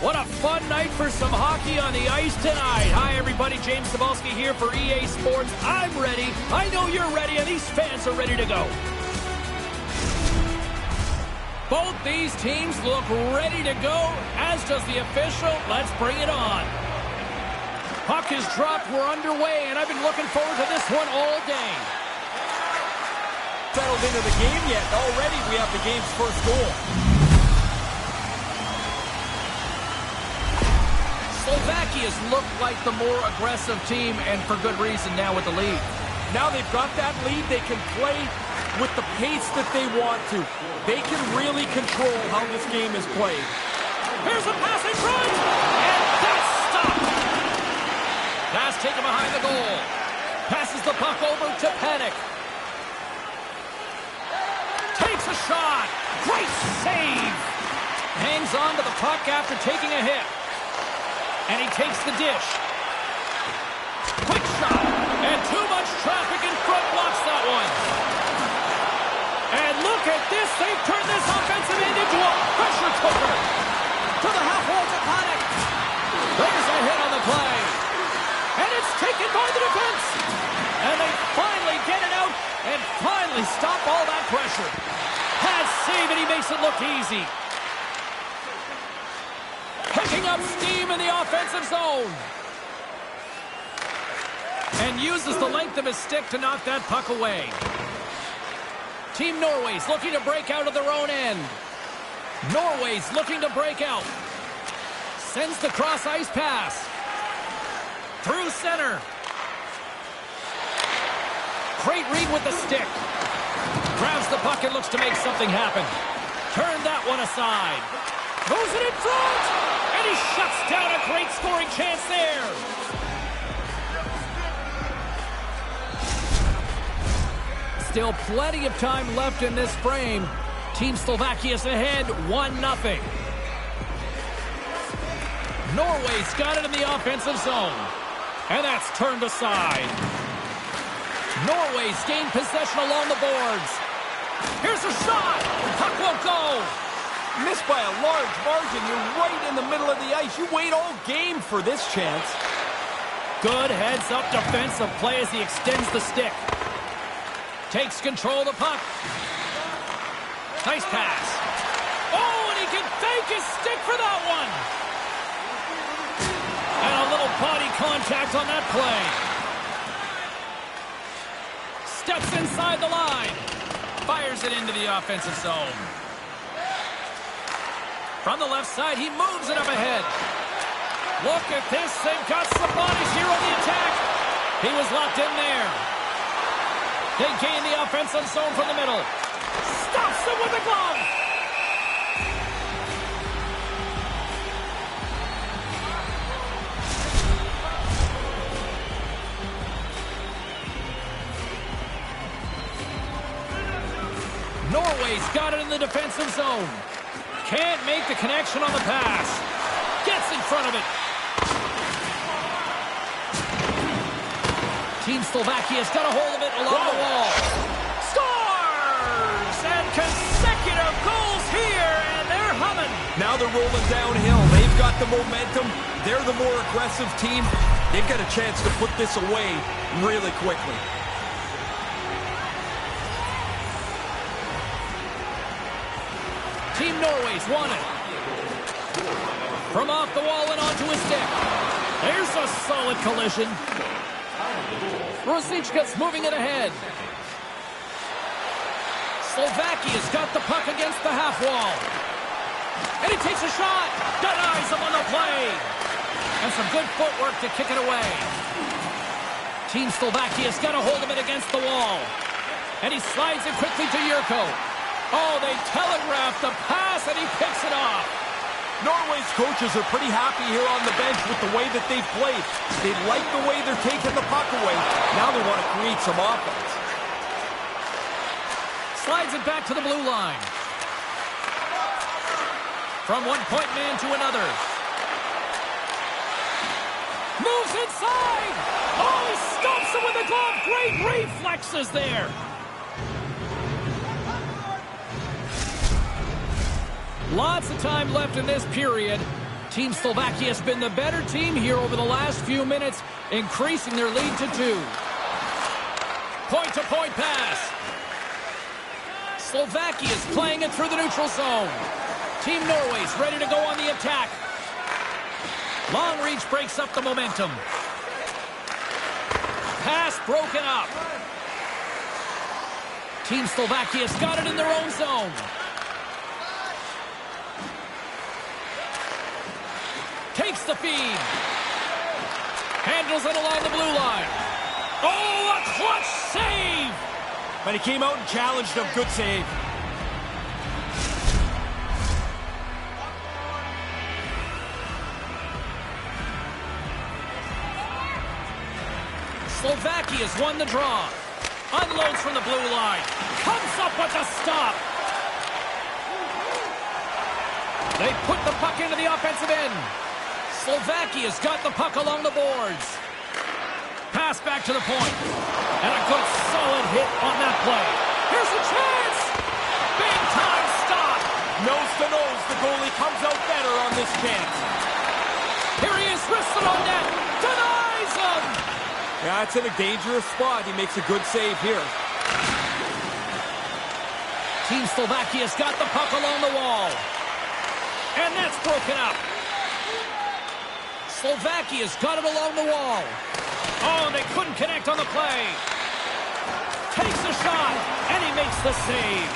What a fun night for some hockey on the ice tonight. Hi, everybody. James Cebulski here for EA Sports. I'm ready. I know you're ready, and these fans are ready to go. Both these teams look ready to go, as does the official. Let's bring it on. Puck is dropped. We're underway, and I've been looking forward to this one all day. Settled into the game yet. Already we have the game's first goal. Slovakia's looked like the more aggressive team, and for good reason now with the lead. Now they've got that lead, they can play with the pace that they want to. They can really control how this game is played. Here's a pass in front, and that's stopped. Pass taken behind the goal. Passes the puck over to Panic. Takes a shot. Great save. Hangs on to the puck after taking a hit. And he takes the dish. Quick shot. And too much traffic in front blocks that one. And look at this. They've turned this offensive end into a pressure cooker. To the half wall to Panic. There's a hit on the play. And it's taken by the defense. And they finally get it out and finally stop all that pressure. Pass save, and he makes it look easy. Picking up steam in the offensive zone. And uses the length of his stick to knock that puck away. Team Norway's looking to break out of their own end. Norway's looking to break out. Sends the cross-ice pass. Through center. Great read with the stick. Grabs the puck and looks to make something happen. Turn that one aside. Moves it in front. And he shuts down a great scoring chance there. Still plenty of time left in this frame. Team Slovakia's ahead 1-0. Norway's got it in the offensive zone. And that's turned aside. Norway's gained possession along the boards. Here's a shot. Puck won't go. Missed by a large margin. You're right in the middle of the ice. You wait all game for this chance. Good heads-up defensive play as he extends the stick. Takes control of the puck. Nice pass. Oh, and he can thank his stick for that one. And a little body contact on that play. Steps inside the line. Fires it into the offensive zone. From the left side, he moves it up ahead. Look at this. They've got some bodies here on the attack. He was locked in there. They gain the offensive zone from the middle. Stops them with the glove. Norway's got it in the defensive zone. Can't make the connection on the pass. Gets in front of it. Team Slovakia's got a hold of it along the wall. Scores! And consecutive goals here, and they're humming. Now they're rolling downhill. They've got the momentum. They're the more aggressive team. They've got a chance to put this away really quickly. Team Norway's won it. From off the wall and onto his stick. There's a solid collision. Rosichka's moving it ahead. Slovakia's got the puck against the half wall. And he takes a shot. Denies him on the play. And some good footwork to kick it away. Team Slovakia's got a hold of it against the wall. And he slides it quickly to Jurko. Oh, they telegraphed the pass, and he picks it off. Norway's coaches are pretty happy here on the bench with the way that they've played. They like the way they're taking the puck away. Now they want to create some offense. Slides it back to the blue line. From one point man to another. Moves inside. Oh, he stomps him with the glove. Great reflexes there. Lots of time left in this period. Team Slovakia has been the better team here over the last few minutes, increasing their lead to 2. Point-to-point pass. Slovakia is playing it through the neutral zone. Team Norway's ready to go on the attack. Long reach breaks up the momentum. Pass broken up. Team Slovakia's got it in their own zone. Takes the feed. Handles it along the blue line. Oh, a clutch save! But he came out and challenged him. Good save. Slovakia's won the draw. Unloads from the blue line. Comes up with a stop. They put the puck into the offensive end. Slovakia's got the puck along the boards. Pass back to the point. And a good solid hit on that play. Here's a chance. Big time stop. Nose to nose, the goalie comes out better on this chance. Here he is, wristed on net. Denies him. Yeah, it's in a dangerous spot. He makes a good save here. Team Slovakia's got the puck along the wall. And that's broken up. Slovakia's got it along the wall. Oh, they couldn't connect on the play. Takes a shot, and he makes the save.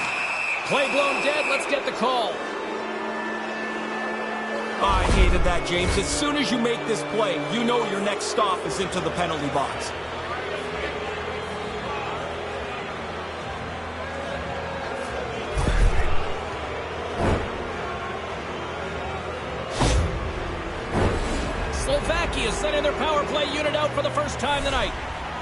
Play blown dead. Let's get the call. I hated that, James. As soon as you make this play, you know your next stop is into the penalty box. Slovakia sending their power play unit out for the first time tonight.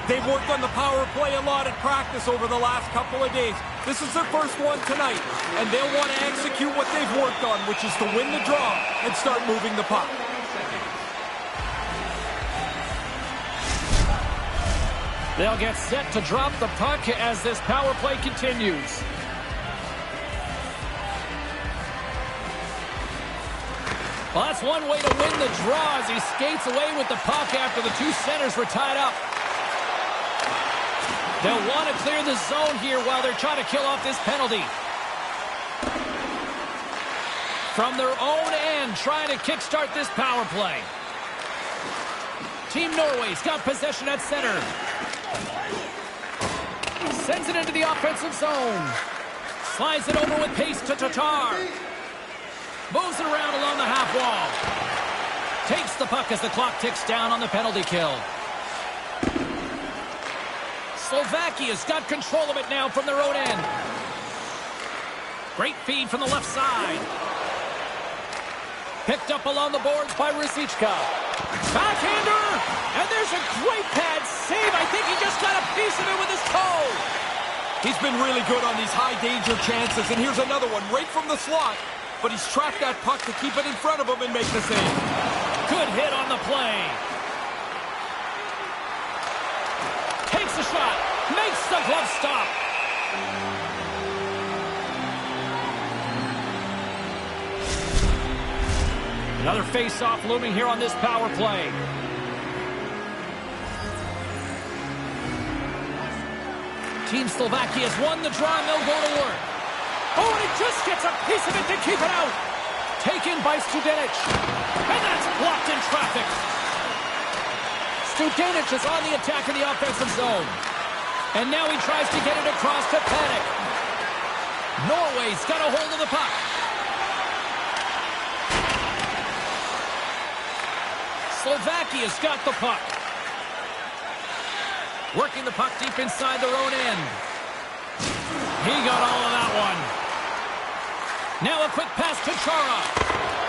They've worked on the power play a lot in practice over the last couple of days. This is their first one tonight, and they'll want to execute what they've worked on, which is to win the draw and start moving the puck. They'll get set to drop the puck as this power play continues. Well, that's one way to win the draw as he skates away with the puck after the two centers were tied up. They'll want to clear the zone here while they're trying to kill off this penalty. From their own end, trying to kickstart this power play. Team Norway's got possession at center. Sends it into the offensive zone. Slides it over with pace to Tatar. Moves it around along the half wall. Takes the puck as the clock ticks down on the penalty kill. Slovakia's got control of it now from their own end. Great feed from the left side. Picked up along the boards by Rosichka. Backhander! And there's a great pad save. I think he just got a piece of it with his toe. He's been really good on these high-danger chances, and here's another one right from the slot. But he's tracked that puck to keep it in front of him and make the save. Good hit on the play. Takes a shot. Makes the glove stop. Another face-off looming here on this power play. Team Slovakia has won the draw, and they'll go to work. Oh, and he just gets a piece of it to keep it out. Taken by Studenic. And that's blocked in traffic. Studenic is on the attack in the offensive zone. And now he tries to get it across to Panik. Norway's got a hold of the puck. Slovakia's got the puck. Working the puck deep inside their own end. He got all of that one. Now a quick pass to Chara.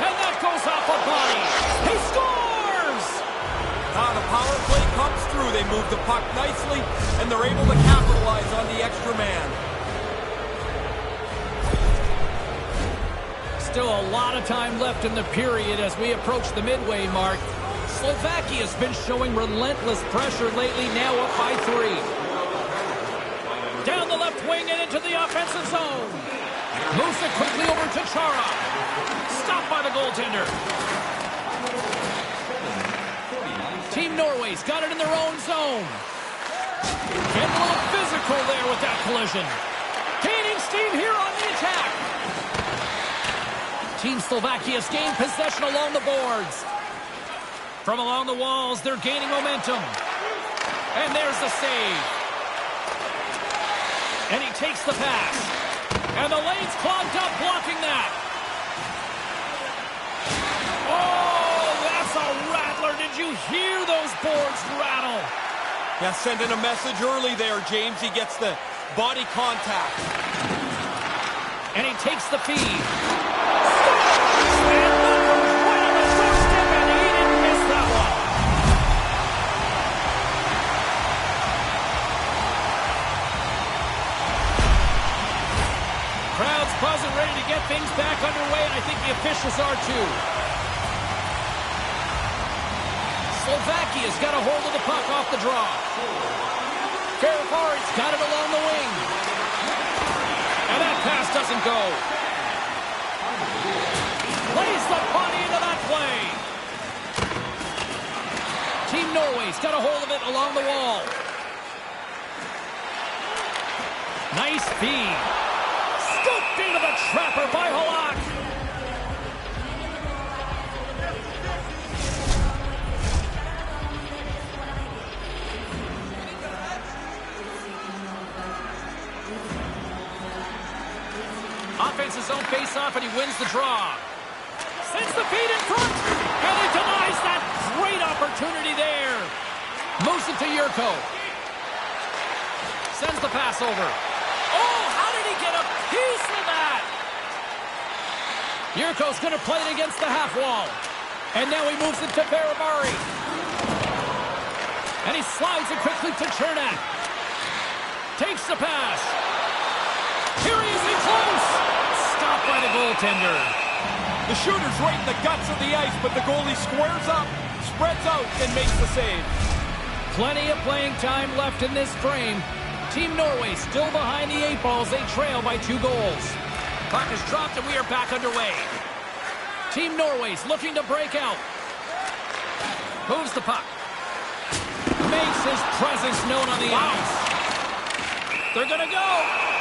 And that goes off a body. He scores! The power play comes through. They move the puck nicely, and they're able to capitalize on the extra man. Still a lot of time left in the period as we approach the midway mark. Slovakia's been showing relentless pressure lately, now up by 3. Down the left wing and into the offensive zone. Moves it quickly over to Chara. Stopped by the goaltender. Team Norway's got it in their own zone. Getting a little physical there with that collision. Gaining steam here on the attack. Team Slovakia's gained possession along the boards. From along the walls, they're gaining momentum. And there's the save. And he takes the pass. And the lane's clogged up, blocking that. Oh, that's a rattler. Did you hear those boards rattle? Yeah, sending a message early there, James. He gets the body contact. And he takes the feed. And Booker's right on the doorstep, and he didn't miss that one. Crowd's buzzing, ready to get things back underway, and I think the officials are too. Slovakia's got a hold of the puck off the draw. Ferrari's got it along the wing. And that pass doesn't go. Plays the body into that play. Team Norway's got a hold of it along the wall. Nice feed. Scooped into the trapper by Halak. Offense his own face-off, and he wins the draw. Sends the feed in front, and he denies that great opportunity there. Moves it to Yurko. Sends the pass over. Oh, how did he get a piece of that? Yurko's going to play it against the half wall. And now he moves it to Ferrari. And he slides it quickly to Chernak. Takes the pass. Here he is in close. Stopped by the goaltender. The shooter's right in the guts of the ice, but the goalie squares up, spreads out, and makes the save. Plenty of playing time left in this frame. Team Norway still behind the 8 balls. They trail by 2 goals. Puck is dropped, and we are back underway. Team Norway's looking to break out. Moves the puck. Makes his presence known on the ice. They're going to go.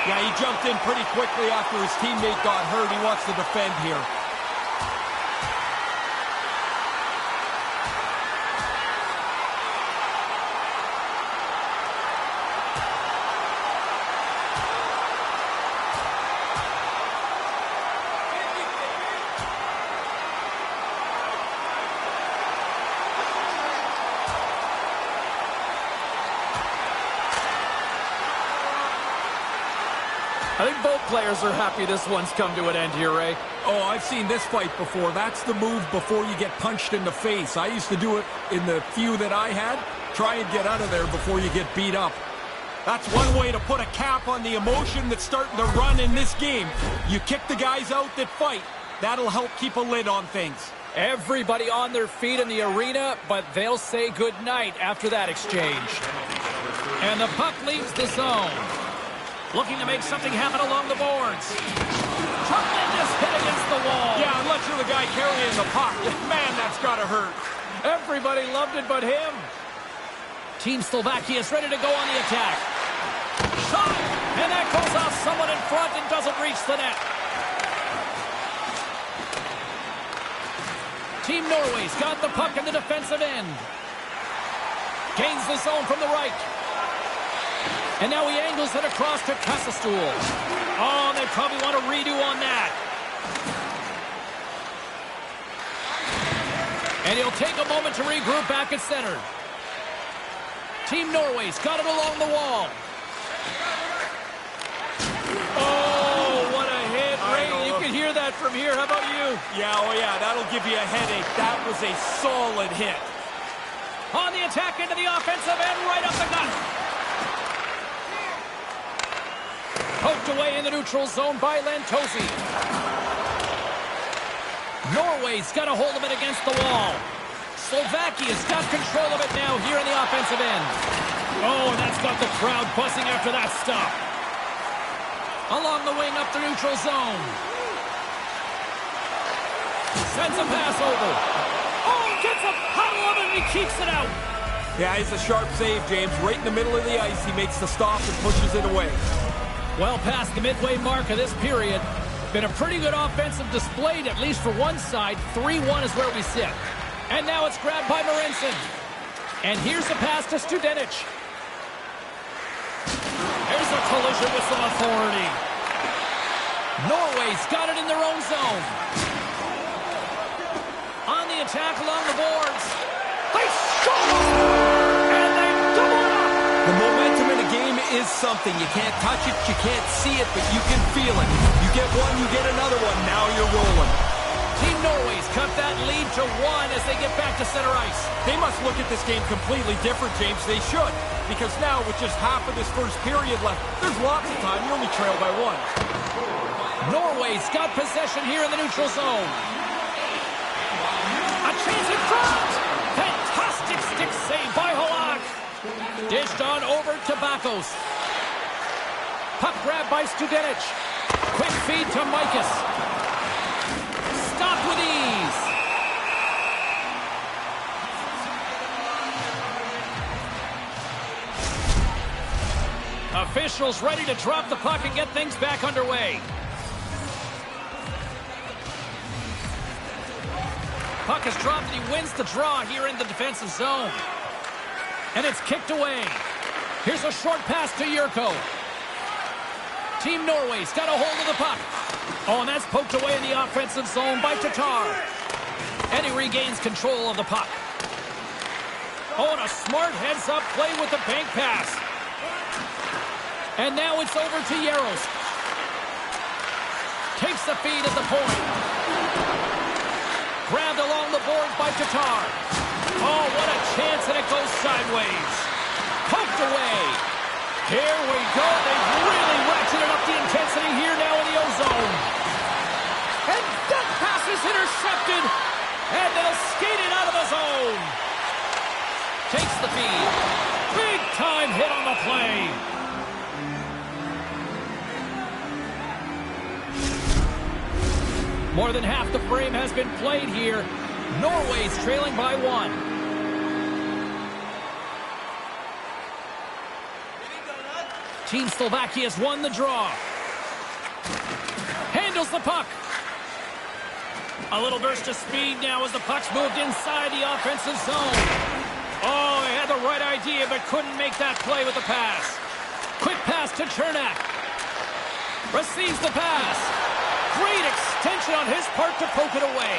Yeah, he jumped in pretty quickly after his teammate got hurt. He wants to defend here. I think both players are happy this one's come to an end here, Ray. Oh, I've seen this fight before. That's the move before you get punched in the face. I used to do it in the few that I had. Try and get out of there before you get beat up. That's one way to put a cap on the emotion that's starting to run in this game. You kick the guys out that fight. That'll help keep a lid on things. Everybody on their feet in the arena, but they'll say goodnight after that exchange. And the puck leaves the zone. Looking to make something happen along the boards. Tremendous hit against the wall. Yeah, unless you're the guy carrying the puck. Man, that's got to hurt. Everybody loved it but him. Team Slovakia is ready to go on the attack. Shot! And that goes off someone in front and doesn't reach the net. Team Norway's got the puck in the defensive end. Gains the zone from the right. And now he angles it across to Kassastool. Oh, they probably want a redo on that. And he'll take a moment to regroup back at center. Team Norway's got it along the wall. Oh, what a hit. Ray, you can hear that from here. How about you? Yeah, oh yeah, that'll give you a headache. That was a solid hit. On the attack into the offensive end, right up the gut. Poked away in the neutral zone by Lantosi. Norway's got a hold of it against the wall. Slovakia's got control of it now here in the offensive end. Oh, and that's got the crowd buzzing after that stop. Along the wing up the neutral zone. Sends a pass over. Oh, gets a puddle of it and he keeps it out. Yeah, it's a sharp save, James. Right in the middle of the ice, he makes the stop and pushes it away. Well past the midway mark of this period. Been a pretty good offensive display, at least for one side. 3-1 is where we sit. And now it's grabbed by Marincin. And here's a pass to Studenic. There's a collision with some authority. Norway's got it in their own zone. On the attack along the boards. They score! And they double it up! The momentum in a game is something. You can't touch it, you can't see it, but you can feel it. You get one, you get another one. Now you're rolling. Team Norway's cut that lead to 1 as they get back to center ice. They must look at this game completely different, James. They should. Because now, with just half of this first period left, there's lots of time. You only trail by 1. Norway's got possession here in the neutral zone. A chance in front! Fantastic stick save by Halak. Dished on over to Bakos. Puck grab by Studenic. Quick feed to Mikas. Stop with ease. Officials ready to drop the puck and get things back underway. Puck is dropped and he wins the draw here in the defensive zone. And it's kicked away. Here's a short pass to Yurko. Team Norway's got a hold of the puck. Oh, and that's poked away in the offensive zone by Tatar. And he regains control of the puck. Oh, and a smart heads-up play with the bank pass. And now it's over to Yaros. Takes the feed at the point. Grabbed along the boards by Tatar. Oh, what a chance, and it goes sideways. Poked away. Here we go. They've really ratcheted up the intensity here now in the O-zone. And that pass is intercepted. And they'll skate it out of the zone. Takes the feed. Big time hit on the play. More than half the frame has been played here. Norway's trailing by 1. Team Slovakia's won the draw. Handles the puck. A little burst of speed now as the puck's moved inside the offensive zone. Oh, he had the right idea but couldn't make that play with the pass. Quick pass to Chernak. Receives the pass. Great extension on his part to poke it away.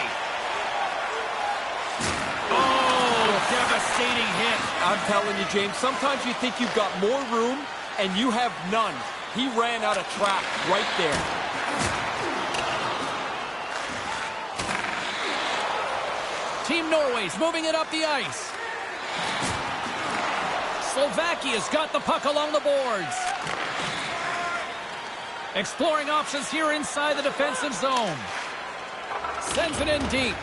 Oh, devastating hit. I'm telling you, James, sometimes you think you've got more room, and you have none. He ran out of track right there. Team Norway's moving it up the ice. Slovakia's got the puck along the boards. Exploring options here inside the defensive zone. Sends it in deep.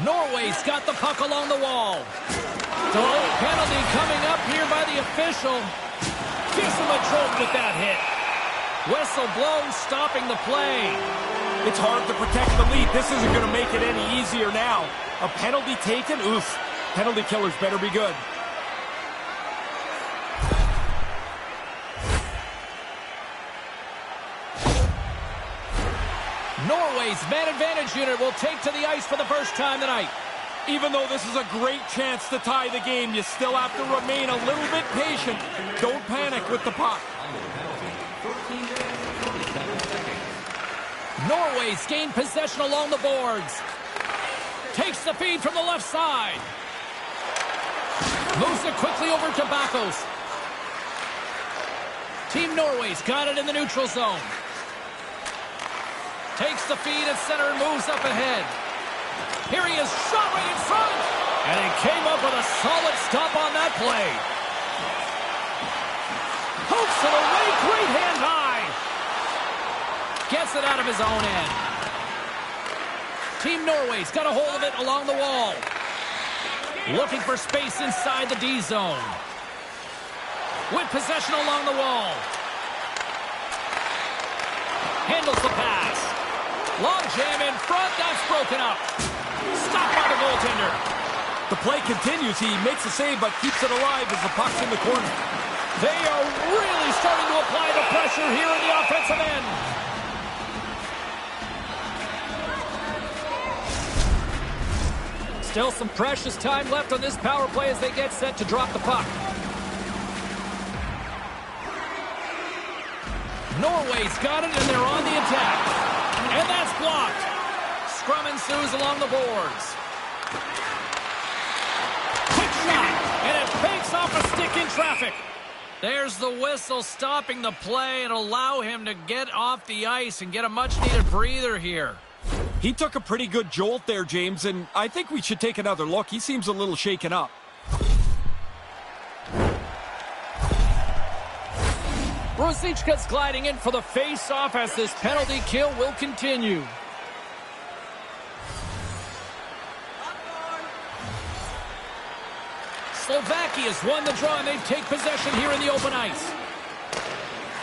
Norway's got the puck along the wall. Delayed penalty coming up here by the official. Gives him a jolt with that hit. Whistle blown, stopping the play. It's hard to protect the lead. This isn't going to make it any easier now. A penalty taken? Oof. Penalty killers better be good. Norway's man advantage unit will take to the ice for the first time tonight. Even though this is a great chance to tie the game, you still have to remain a little bit patient. Don't panic with the puck. Norway's gained possession along the boards. Takes the feed from the left side. Moves it quickly over to Bakos. Team Norway's got it in the neutral zone. Takes the feed at center and moves up ahead. Here he is, shot right in front. And he came up with a solid stop on that play. Hooks it away, great hand high. Gets it out of his own end. Team Norway's got a hold of it along the wall. Looking for space inside the D zone. With possession along the wall. Handles the pass. Long jam in front. That's broken up. Stopped by the goaltender. The play continues. He makes a save, but keeps it alive as the puck's in the corner. They are really starting to apply the pressure here in the offensive end. Still some precious time left on this power play as they get set to drop the puck. Norway's got it, and they're on the attack. And that's blocked. Scrum ensues along the boards. Quick shot, and it fakes off a stick in traffic. There's the whistle stopping the play and allow him to get off the ice and get a much-needed breather here. He took a pretty good jolt there, James, and I think we should take another look. He seems a little shaken up. Ruzicka's gliding in for the face-off as this penalty kill will continue. Slovakia's won the draw, and they take possession here in the open ice.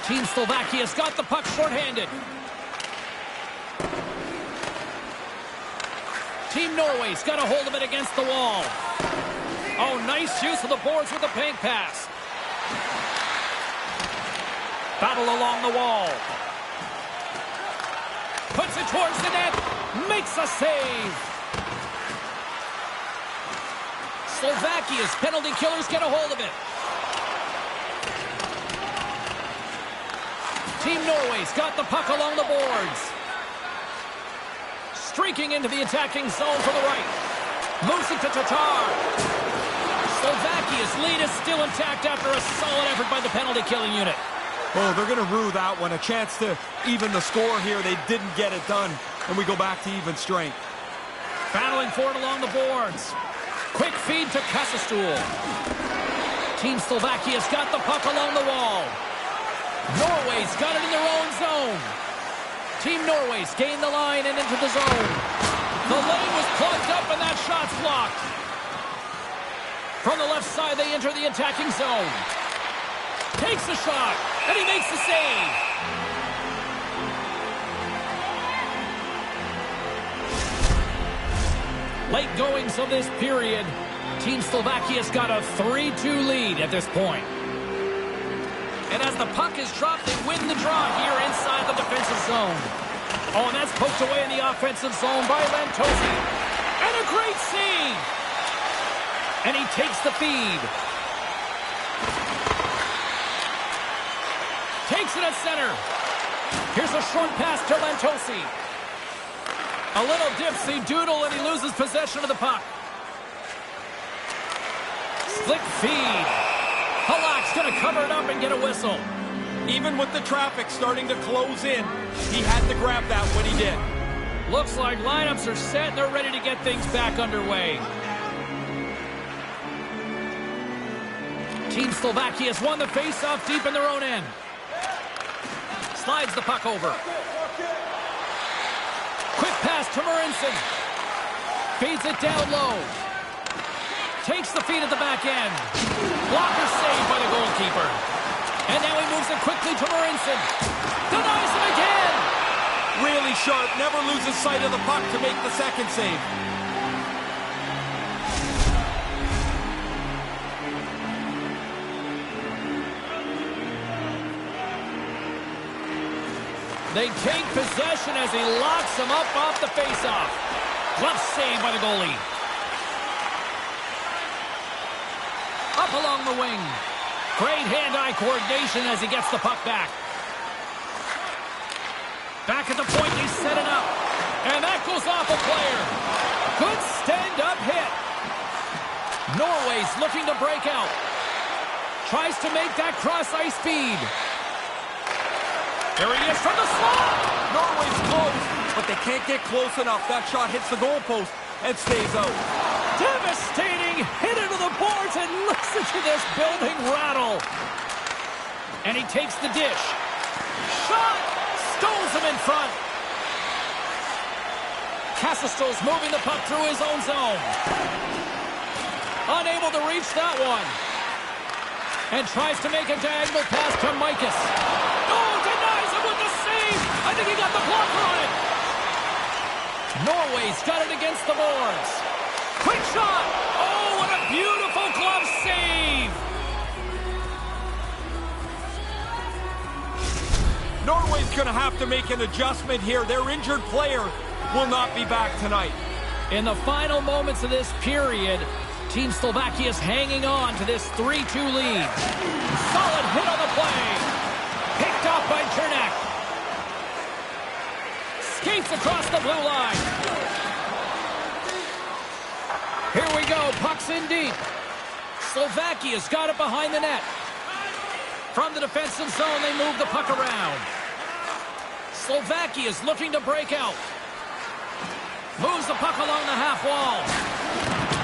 Team Slovakia's got the puck shorthanded. Team Norway's got a hold of it against the wall. Oh, nice use of the boards with the paint pass. Battle along the wall. Puts it towards the net. Makes a save. Slovakia's penalty killers get a hold of it. Team Norway's got the puck along the boards. Streaking into the attacking zone to the right. Moves it to Tatar. Slovakia's lead is still intact after a solid effort by the penalty-killing unit. Oh, they're going to rue that one. A chance to even the score here. They didn't get it done, and we go back to even strength. Battling for it along the boards. Quick feed to Kasastul. Team Slovakia's got the puck along the wall. Norway's got it in their own zone. Team Norway's gained the line and into the zone. The lane was plugged up, and that shot's blocked. From the left side, they enter the attacking zone. Takes the shot, and he makes the save. Late goings of this period. Team Slovakia's got a 3-2 lead at this point. And as the puck is dropped, they win the draw here inside the defensive zone. Oh, and that's poked away in the offensive zone by Lantosi. And a great save. And he takes the feed. Takes it at center. Here's a short pass to Lantosi. A little dipsy doodle, and he loses possession of the puck. Slick feed. Halak's going to cover it up and get a whistle. Even with the traffic starting to close in, he had to grab that when he did. Looks like lineups are set and they're ready to get things back underway. Team Slovakia's won the face-off deep in their own end. Slides the puck over. Quick pass to Marincin. Feeds it down low. Takes the feed at the back end. Blocker saved by the goalkeeper. And now he moves it quickly to Marincin. Denies him again. Really sharp. Never loses sight of the puck to make the second save. They take possession as he locks him up off the faceoff. Glove save by the goalie. Up along the wing. Great hand-eye coordination as he gets the puck back. Back at the point, he's setting up. And that goes off a player. Good stand-up hit. Norway's looking to break out. Tries to make that cross-ice feed. There he is from the slot. Norway's close, but they can't get close enough. That shot hits the goalpost and stays out. Devastating hit into the boards, and listen to this building rattle. And he takes the dish. Shot! Stones him in front. Kasastel's moving the puck through his own zone. Unable to reach that one. And tries to make a diagonal pass to Mikas. Oh, denies him with the save. I think he got the blocker on it. Norway's got it against the boards. Quick shot. Oh, what a beautiful glove save. Norway's going to have to make an adjustment here. Their injured player will not be back tonight. In the final moments of this period, Team Slovakia is hanging on to this 3-2 lead. Solid hit on the play. Picked off by Chernak. Skates across the blue line. Here we go. Puck's in deep. Slovakia's got it behind the net. From the defensive zone, they move the puck around. Slovakia's looking to break out. Moves the puck along the half wall.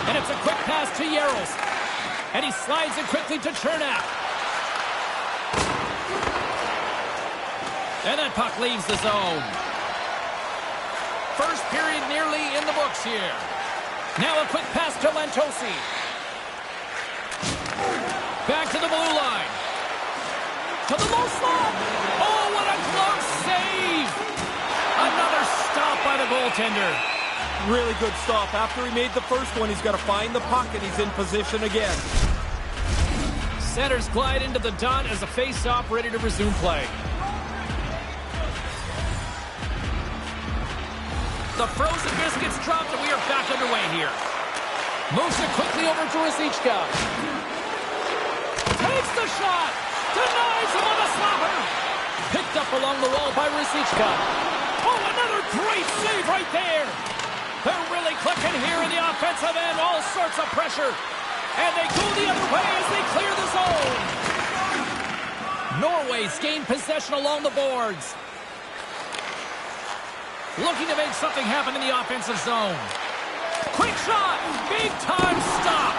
And it's a quick pass to Yaros. And he slides it quickly to Chernak. And that puck leaves the zone. First period nearly in the books here. Now a quick pass to Lantosi. Back to the blue line. To the low slot. Oh, what a glove save. Another stop by the goaltender. Really good stop. After he made the first one, he's got to find the puck, and he's in position again. Centers glide into the dot as a face-off ready to resume play. The frozen biscuits dropped, and we are back underway here. Moves it quickly over to Rosichka. Takes the shot. Denies him on the slapper. Picked up along the wall by Rosichka. Oh, another great save right there. They're really clicking here in the offensive end. All sorts of pressure. And they go the other way as they clear the zone. Norway's gained possession along the boards. Looking to make something happen in the offensive zone. Quick shot. Big time stop.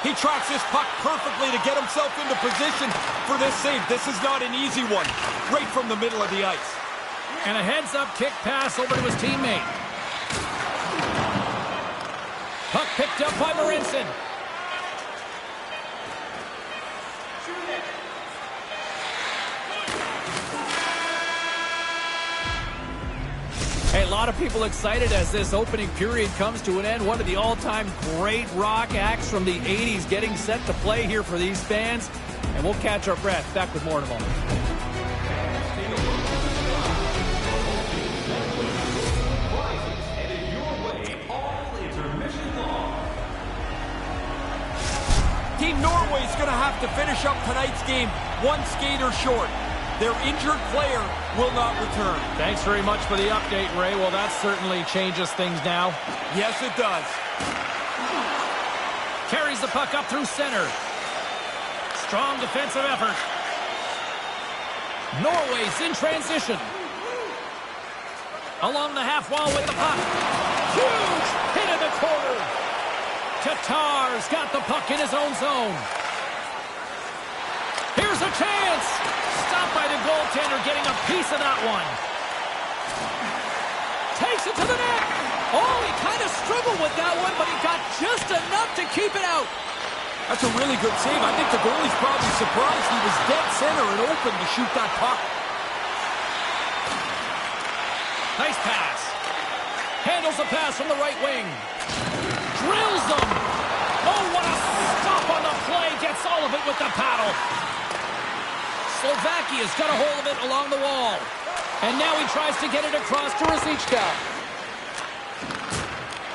He tracks this puck perfectly to get himself into position for this save. This is not an easy one. Right from the middle of the ice. And a heads-up kick pass over to his teammate. Puck picked up by Marinson. Hey, a lot of people excited as this opening period comes to an end. One of the all-time great rock acts from the 80s getting set to play here for these fans. And we'll catch our breath. Back with more in a moment. Team Norway's going to have to finish up tonight's game one skater short. Their injured player will not return. Thanks very much for the update, Ray. Well, that certainly changes things now. Yes, it does. Carries the puck up through center. Strong defensive effort. Norway's in transition. Along the half wall with the puck. Huge hit in the corner. Tatar's got the puck in his own zone. Here's a chance. Stopped by the goaltender, getting a piece of that one. Takes it to the net. Oh, he kind of struggled with that one, but he got just enough to keep it out. That's a really good save. I think the goalie's probably surprised he was dead center and open to shoot that puck. Nice pass. Handles the pass from the right wing. Drills them. Oh, what a stop on the play. Gets all of it with the paddle. Slovakia's got a hold of it along the wall. And now he tries to get it across to Rosichka.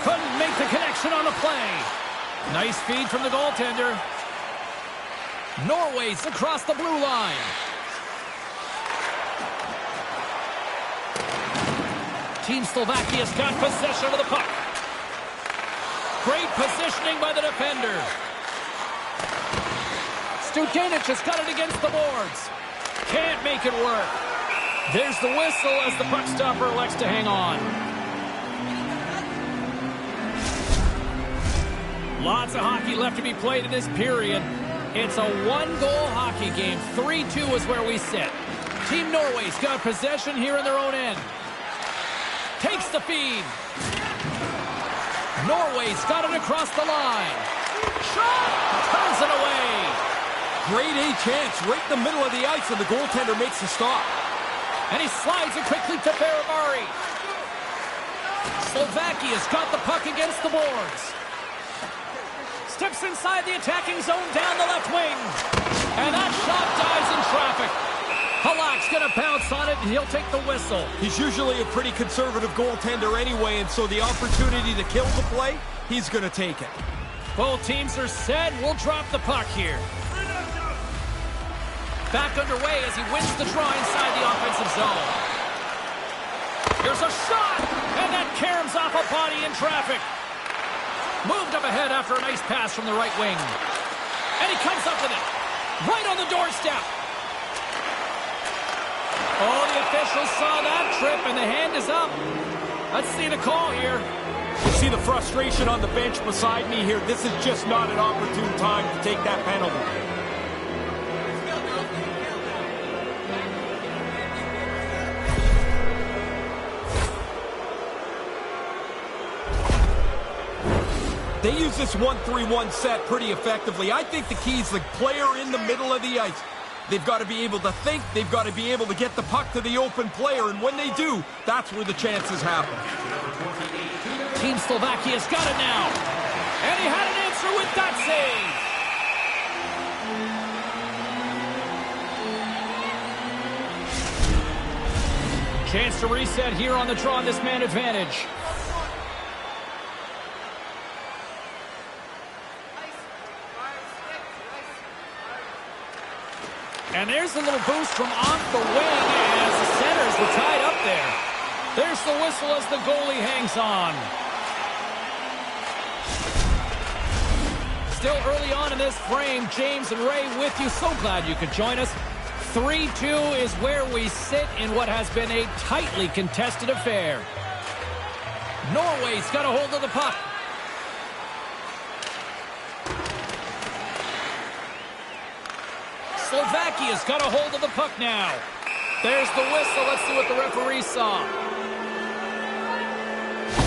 Couldn't make the connection on the play. Nice feed from the goaltender. Norway's across the blue line. Team Slovakia's got possession of the puck. Great positioning by the defender. Studenic has got it against the boards. Can't make it work. There's the whistle as the puck stopper elects to hang on. Lots of hockey left to be played in this period. It's a one-goal hockey game. 3-2 is where we sit. Team Norway's got possession here in their own end. Takes the feed. Norway's got it across the line. Shot! Grade A chance right in the middle of the ice, and the goaltender makes the stop. And he slides it quickly to Barabari. Slovakia's got the puck against the boards. Steps inside the attacking zone down the left wing. And that shot dies in traffic. Halak's going to bounce on it, and he'll take the whistle. He's usually a pretty conservative goaltender anyway, and so the opportunity to kill the play, he's going to take it. Both teams are set. We'll drop the puck here. Back underway as he wins the draw inside the offensive zone. Here's a shot, and that caroms off a body in traffic. Moved up ahead after a nice pass from the right wing. And he comes up with it. Right on the doorstep. Oh, the officials saw that trip, and the hand is up. Let's see the call here. You see the frustration on the bench beside me here. This is just not an opportune time to take that penalty. They use this 1-3-1 set pretty effectively. I think the key is the player in the middle of the ice. They've got to be able to think. They've got to be able to get the puck to the open player. And when they do, that's where the chances happen. Team Slovakia's got it now. And he had an answer with that save. Chance to reset here on the draw on this man advantage. And there's a little boost from off the wing as the centers were tied up there. There's the whistle as the goalie hangs on. Still early on in this frame, James and Ray with you. So glad you could join us. 3-2 is where we sit in what has been a tightly contested affair. Norway's got a hold of the puck. Slovakia's got a hold of the puck now. There's the whistle. Let's see what the referee saw.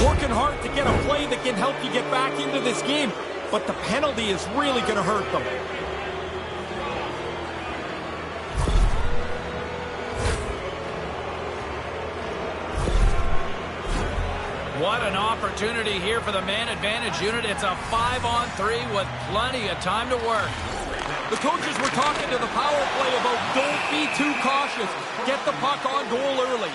Working hard to get a play that can help you get back into this game, but the penalty is really going to hurt them. What an opportunity here for the man advantage unit. It's a 5-on-3 with plenty of time to work. The coaches were talking to the power play about don't be too cautious. Get the puck on goal early.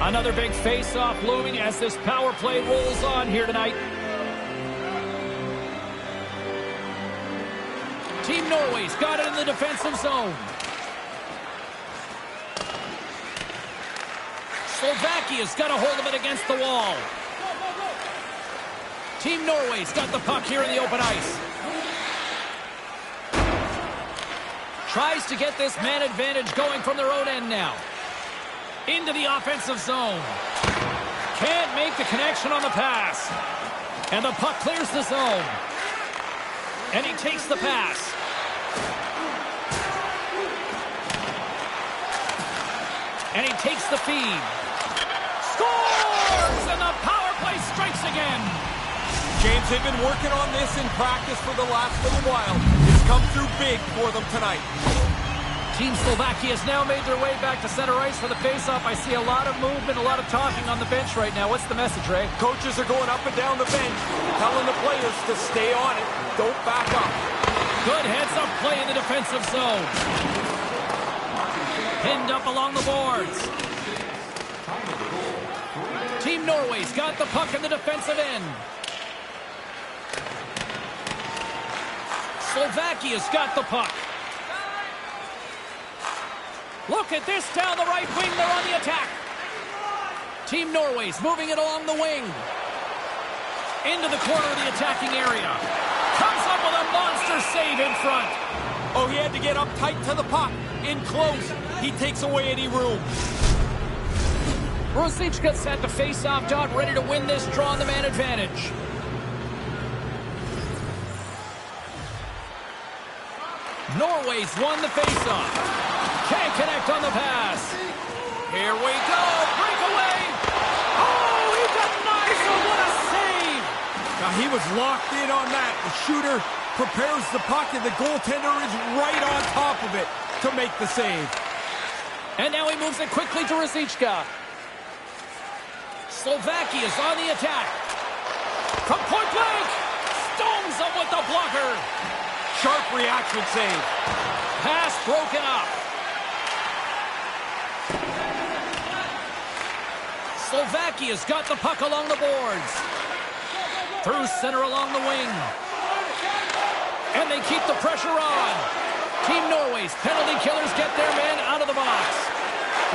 Another big face-off looming as this power play rolls on here tonight. Team Norway's got it in the defensive zone. Slovakia's got a hold of it against the wall. Team Norway's got the puck here in the open ice. Tries to get this man advantage going from their own end now. Into the offensive zone. Can't make the connection on the pass. And the puck clears the zone. And he takes the pass. And he takes the feed. Scores! And the power play strikes again. James, they've been working on this in practice for the last little while. It's come through big for them tonight. Team Slovakia has now made their way back to center ice for the faceoff. I see a lot of movement, a lot of talking on the bench right now. What's the message, Ray? Coaches are going up and down the bench, telling the players to stay on it. Don't back up. Good heads-up play in the defensive zone. Pinned up along the boards. Team Norway's got the puck in the defensive end. Slovakia's got the puck. Look at this down the right wing. They're on the attack. Team Norway's moving it along the wing. Into the corner of the attacking area. Comes up with a monster save in front. Oh, he had to get up tight to the puck. In close. He takes away any room. Rosicka's at the face-off dot, ready to win this draw on the man advantage. Norway's won the face-off. Can't connect on the pass. Here we go. Breakaway. Oh, he denies him. What a save. Now, He was locked in on that. The shooter prepares the puck, and the goaltender is right on top of it to make the save. And now he moves it quickly to Rosichka. Slovakia is on the attack. From point blank, stones him with the blocker. Sharp reaction save. Pass broken up. Slovakia's got the puck along the boards. Through center along the wing. And they keep the pressure on. Team Norway's penalty killers get their men out of the box.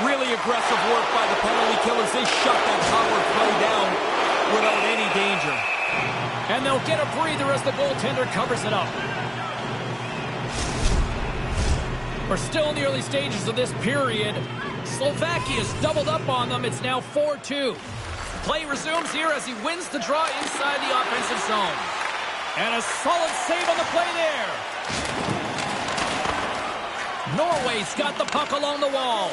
Really aggressive work by the penalty killers. They shut that power play down without any danger. And they'll get a breather as the goaltender covers it up. We're still in the early stages of this period. Slovakia's doubled up on them. It's now 4-2. Play resumes here as he wins the draw inside the offensive zone. And a solid save on the play there. Norway's got the puck along the wall.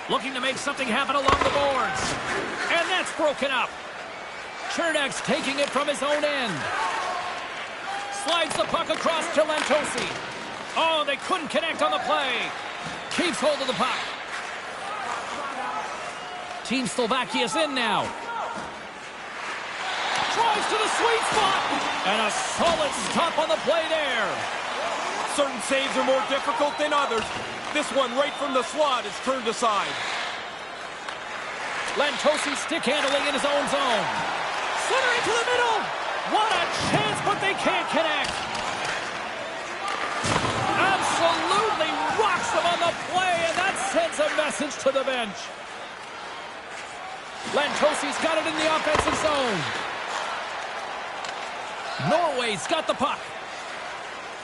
Looking to make something happen along the boards. And that's broken up. Chernak's taking it from his own end. Slides the puck across to Lantosi. Oh, they couldn't connect on the play. Keeps hold of the puck. Team Slovakia's in now. Drives to the sweet spot. And a solid stop on the play there. Certain saves are more difficult than others. This one right from the slot is turned aside. Lantosi stick handling in his own zone. Centering to the middle. What a chance, but they can't connect. Absolutely rocks him on the play, and that sends a message to the bench. Lantosi's got it in the offensive zone. Norway's got the puck.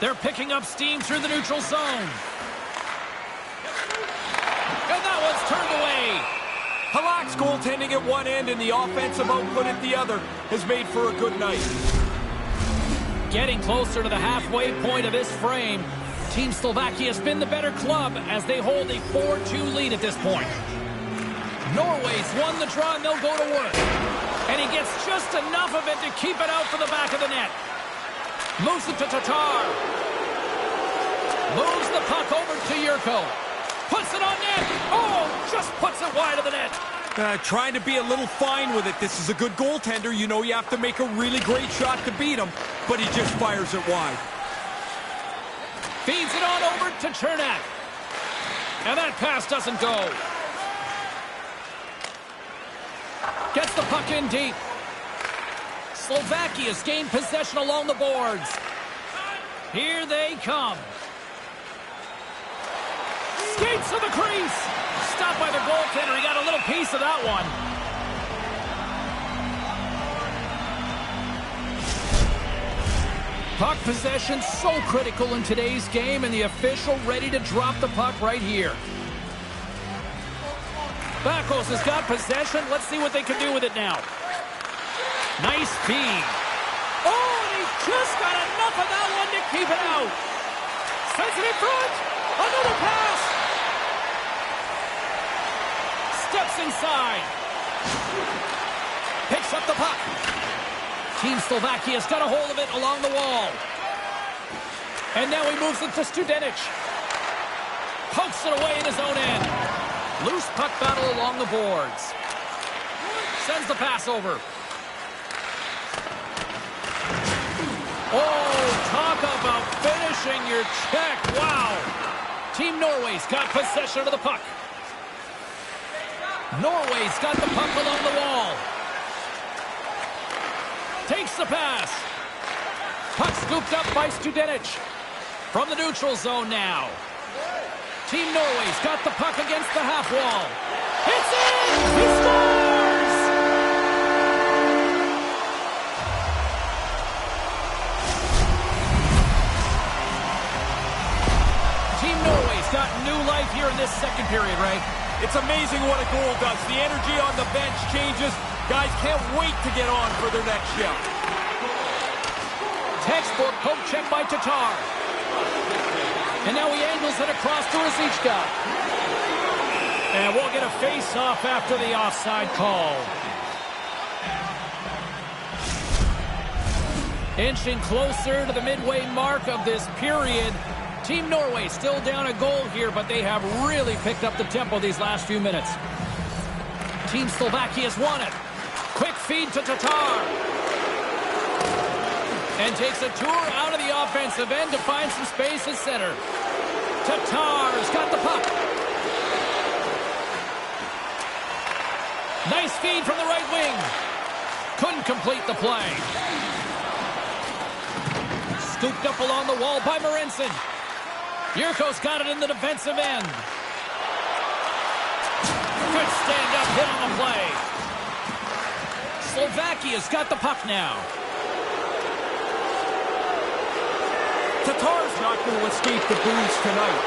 They're picking up steam through the neutral zone. And that one's turned away. Halak's goaltending at one end and the offensive output at the other has made for a good night. Getting closer to the halfway point of this frame. Team Slovakia has been the better club as they hold a 4-2 lead at this point. Norway's won the draw and they'll go to work. And he gets just enough of it to keep it out for the back of the net. Moves it to Tatar. Moves the puck over to Yurko. Puts it on net. Oh, just puts it wide of the net. Trying to be a little fine with it. This is a good goaltender. You know you have to make a really great shot to beat him. But he just fires it wide. Feeds it on over to Chernak. And that pass doesn't go. Gets the puck in deep. Slovakia's gained possession along the boards. Here they come. Skates to the crease. Stopped by the goaltender. He got a little piece of that one. Puck possession so critical in today's game, and the official ready to drop the puck right here. Bakos has got possession. Let's see what they can do with it now. Nice feed. Oh, and he just got enough of that one to keep it out. Sends it in front. Another pass. Steps inside. Picks up the puck. Team Slovakia's got a hold of it along the wall. And now he moves it to Studenic. Pokes it away in his own end. Loose puck battle along the boards. Sends the pass over. Oh, talk about finishing your check. Wow. Team Norway's got possession of the puck. Norway's got the puck along the wall. Takes the pass. Puck scooped up by Studenic. From the neutral zone now. Team Norway's got the puck against the half wall. It's in! He scores! Team Norway's got new life here in this second period, right? It's amazing what a goal does. The energy on the bench changes. Guys can't wait to get on for their next shift. Textbook poke check by Tatar. And now he angles it across to Rosichka. And we'll get a face-off after the offside call. Inching closer to the midway mark of this period. Team Norway still down a goal here, but they have really picked up the tempo these last few minutes. Team Slovakia's won it. Quick feed to Tatar. And takes a tour out of the offensive end to find some space at center. Tatar's got the puck. Nice feed from the right wing. Couldn't complete the play. Scooped up along the wall by Marincin. Yurko's got it in the defensive end. Good stand-up hit on the play. Slovakia's got the puck now. Tatar's not going to escape the boos tonight.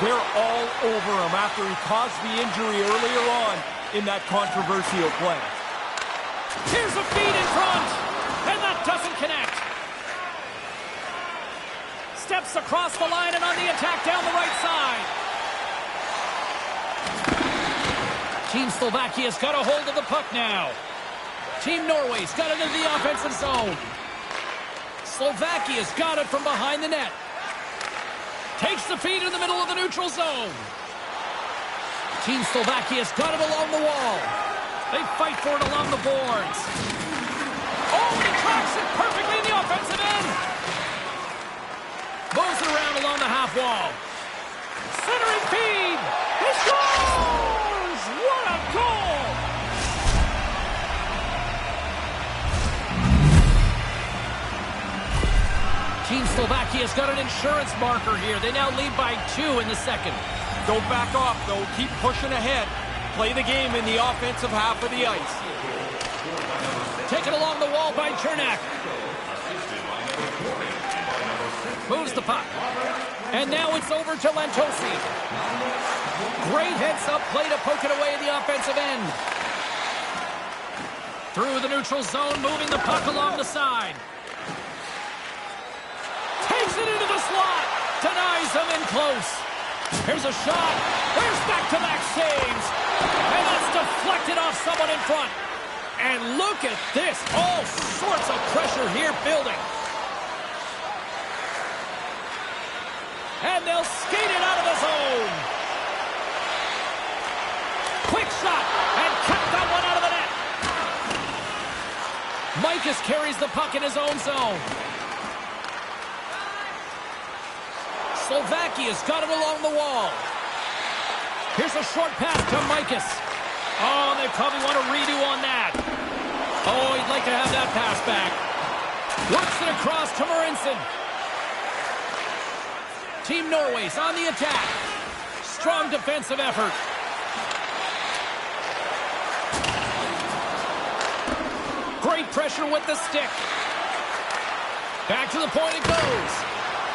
They're all over him after he caused the injury earlier on in that controversial play. Here's a feed in front, and that doesn't connect. Steps across the line and on the attack down the right side. Team Slovakia's got a hold of the puck now. Team Norway's got it into the offensive zone. Slovakia's got it from behind the net. Takes the feed in the middle of the neutral zone. Team Slovakia's got it along the wall. They fight for it along the boards. Oh, he tracks it perfectly in the offensive end. Moves it around along the half wall. Centering feed. He scores! What a goal! Team Slovakia's got an insurance marker here. They now lead by 2 in the second. Don't back off, though. Keep pushing ahead. Play the game in the offensive half of the ice. Taken along the wall by Chernak. Moves the puck. And now it's over to Lantosi. Great heads-up play to poke it away in the offensive end. Through the neutral zone, moving the puck along the side. Takes it into the slot. Denies them in close. Here's a shot. There's back-to-back saves. And that's deflected off someone in front. And look at this. All sorts of pressure here building. And they'll skate it out of the zone. Quick shot. And kept that one out of the net. Mikas carries the puck in his own zone. Slovakia's got it along the wall. Here's a short pass to Mikas. Oh, they probably want a redo on that. Oh, he'd like to have that pass back. Works it across to Marincin. Team Norway's on the attack. Strong defensive effort. Great pressure with the stick. Back to the point it goes.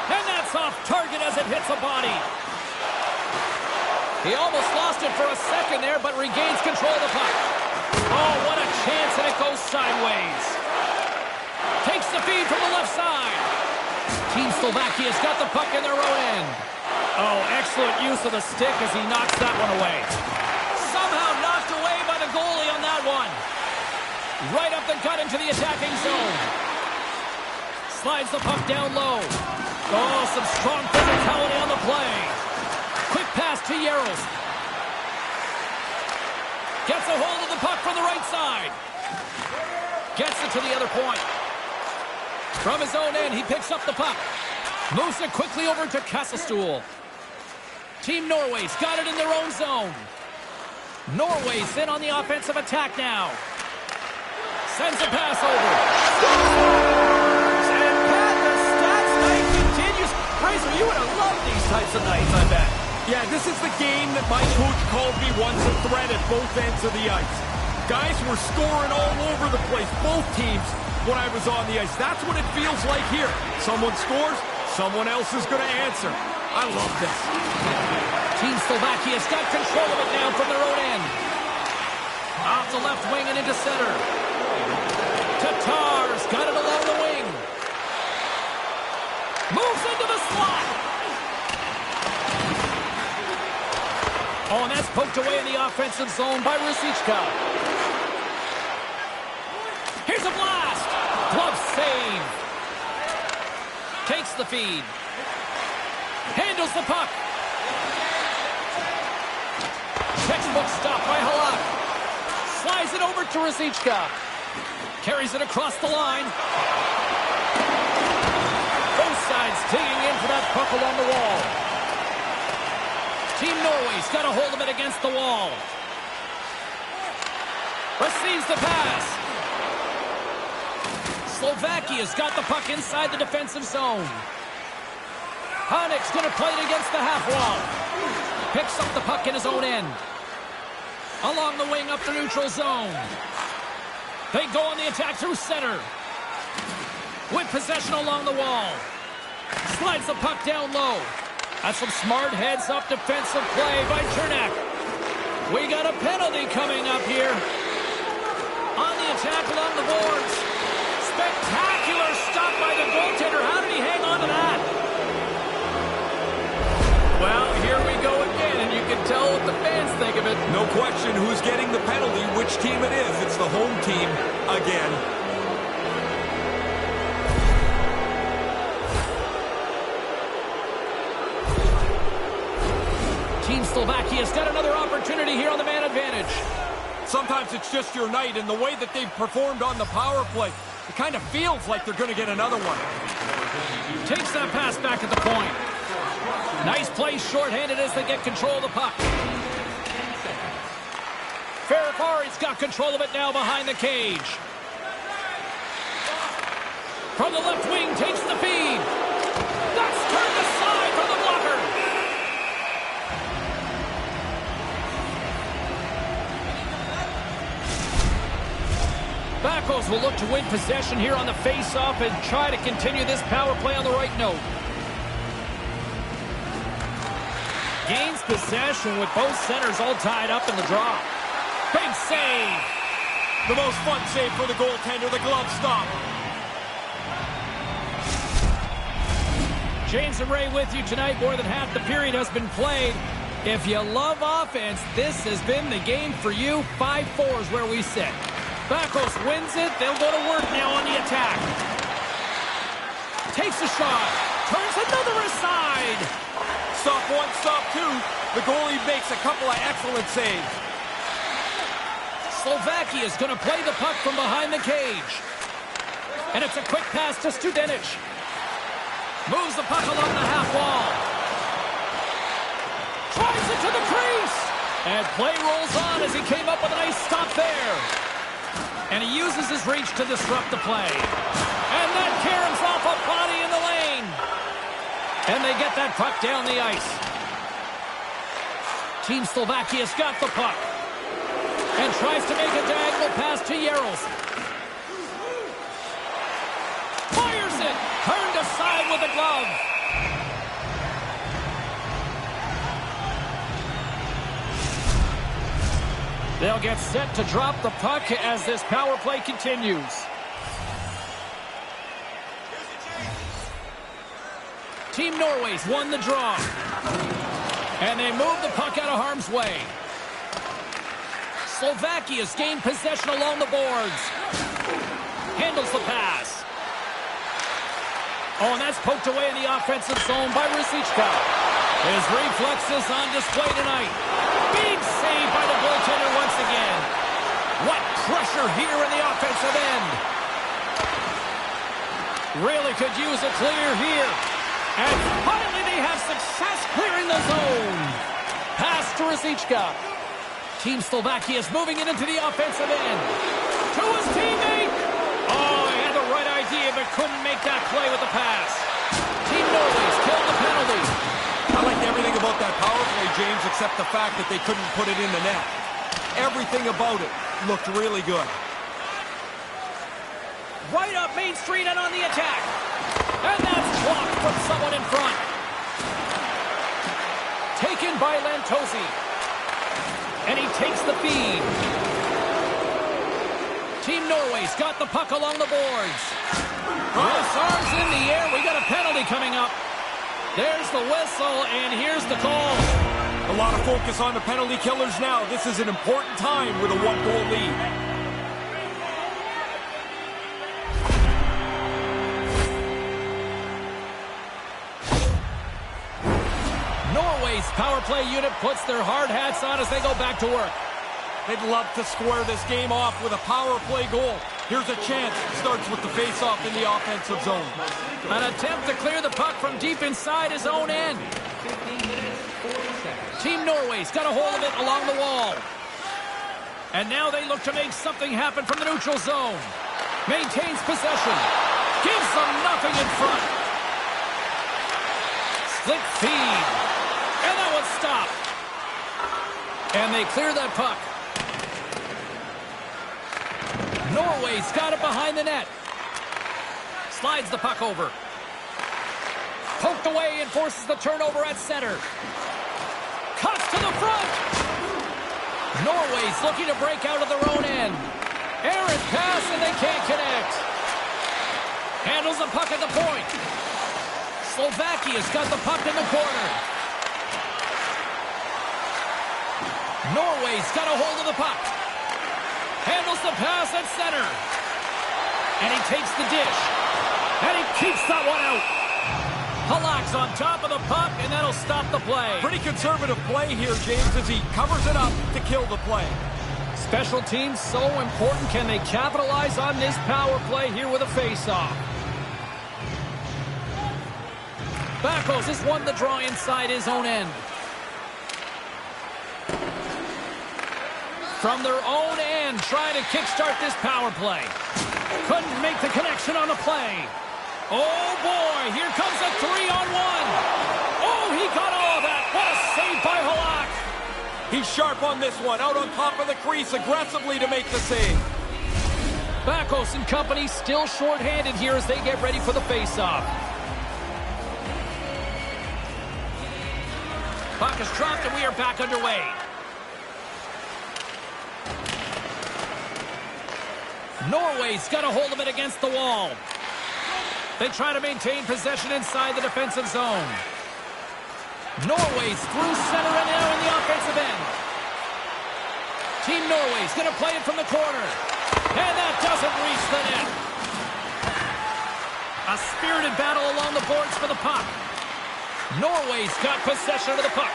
And that's off target as it hits a body. He almost lost it for a second there, but regains control of the puck. Oh, what a chance, and it goes sideways. Takes the feed from the left side. Team Slovakia's got the puck in their own end. Oh, excellent use of the stick as he knocks that one away. Somehow knocked away by the goalie on that one. Right up the gut into the attacking zone. Slides the puck down low. Oh, some strong physicality on the play. Quick pass to Yaros. Gets a hold of the puck from the right side. Gets it to the other point. From his own end, he picks up the puck. Moves it quickly over to Kasselstuhl. Team Norway's got it in their own zone. Norway's in on the offensive attack now. Sends a pass over. And Pat, the stats night continues. Fraser, you would have loved these types of nights, I bet. Yeah, this is the game that my coach called me once a threat at both ends of the ice. Guys were scoring all over the place, both teams, when I was on the ice. That's what it feels like here. Someone scores, someone else is going to answer. I love this. Team Slovakia's got control of it now from their own end. Off the left wing and into center. Tatar's got it along the wing. Moves into the slot. Oh, and that's poked away in the offensive zone by Rosichka. Here's a blast. Glove save. the feed. Handles the puck. Textbook stop by Halak. Slides it over to Rosichka. Carries it across the line. Both sides digging in for that puck along the wall. Team Norway's got a hold of it against the wall. Receives the pass. Slovakia's got the puck inside the defensive zone. Hanik's going to play it against the half wall. Picks up the puck in his own end. Along the wing up the neutral zone. They go on the attack through center. With possession along the wall. Slides the puck down low. That's some smart heads-up defensive play by Chernak. We got a penalty coming up here. On the attack along the boards. Spectacular stop by the goaltender. How did he hang on to that? Well, here we go again, and you can tell what the fans think of it. No question who's getting the penalty, which team it is. It's the home team again. Team Slovakia's got another opportunity here on the man advantage. Sometimes it's just your night, and the way that they've performed on the power play, it kind of feels like they're going to get another one. Takes that pass back at the point. Nice play shorthanded as they get control of the puck. Ferrari's got control of it now behind the cage. From the left wing, takes the feed. That's turned aside from the blocker. Bakos will look to win possession here on the face-off and try to continue this power play on the right note. Gains possession with both centers all tied up in the draw. Big save. The most fun save for the goaltender, the glove stop. James and Ray with you tonight. More than half the period has been played. If you love offense, this has been the game for you. 5-4 is where we sit. Bakos wins it. They'll go to work now on the attack. Takes a shot. Turns another aside. Stop one, stop two. The goalie makes a couple of excellent saves. Slovakia is going to play the puck from behind the cage. And it's a quick pass to Studenic. Moves the puck along the half wall. Tries it to the crease. And play rolls on as he came up with a nice stop there. And he uses his reach to disrupt the play. And that caroms off a body in the lane. And they get that puck down the ice. Team Slovakia's got the puck. And tries to make a diagonal pass to Yarros. Fires it. Turned aside with a glove. They'll get set to drop the puck as this power play continues. Team Norway's won the draw. And they move the puck out of harm's way. Slovakia's gained possession along the boards. Handles the pass. Oh, and that's poked away in the offensive zone by Rosichka. His reflexes on display tonight. Big save by the goaltender once again. What pressure here in the offensive end. Really could use a clear here. And finally they have success clearing the zone. Pass to Rosichka. Team Slovakia is moving it into the offensive end. To his teammate. Oh, he had the right idea but couldn't make that play with the pass. Team Norway's killed the penalty. I liked everything about that power play, James, except the fact that they couldn't put it in the net. Everything about it looked really good. Right up Main Street and on the attack. And that's blocked from someone in front. Taken by Lantosi. And he takes the feed. Team Norway's got the puck along the boards. Cross arms in the air. We got a penalty coming up. There's the whistle, and here's the call. A lot of focus on the penalty killers now. This is an important time with a one-goal lead. Norway's power play unit puts their hard hats on as they go back to work. They'd love to square this game off with a power play goal. Here's a chance. Starts with the face-off in the offensive zone. An attempt to clear the puck from deep inside his own end. Team Norway's got a hold of it along the wall. And now they look to make something happen from the neutral zone. Maintains possession. Gives them nothing in front. Slick feed. And that one's stopped. And they clear that puck. Norway's got it behind the net. Slides the puck over. Poked away and forces the turnover at center. Cuts to the front. Norway's looking to break out of their own end. Errant pass and they can't connect. Handles the puck at the point. Slovakia's got the puck in the corner. Norway's got a hold of the puck. Handles the pass at center. And he takes the dish. And he keeps that one out. Halak's on top of the puck, and that'll stop the play. Pretty conservative play here, James, as he covers it up to kill the play. Special teams so important. Can they capitalize on this power play here with a face-off? Bakos has won the draw inside his own end. From their own end, trying to kickstart this power play. Couldn't make the connection on the play. Oh, boy, here comes a 3-on-1. Oh, he got all of that. What a save by Halak. He's sharp on this one, out on top of the crease aggressively to make the save. Bakos and company still shorthanded here as they get ready for the faceoff. Puck is dropped and we are back underway. Norway's got a hold of it against the wall. They try to maintain possession inside the defensive zone. Norway's through center and now in the offensive end. Team Norway's going to play it from the corner. And that doesn't reach the net. A spirited battle along the boards for the puck. Norway's got possession of the puck.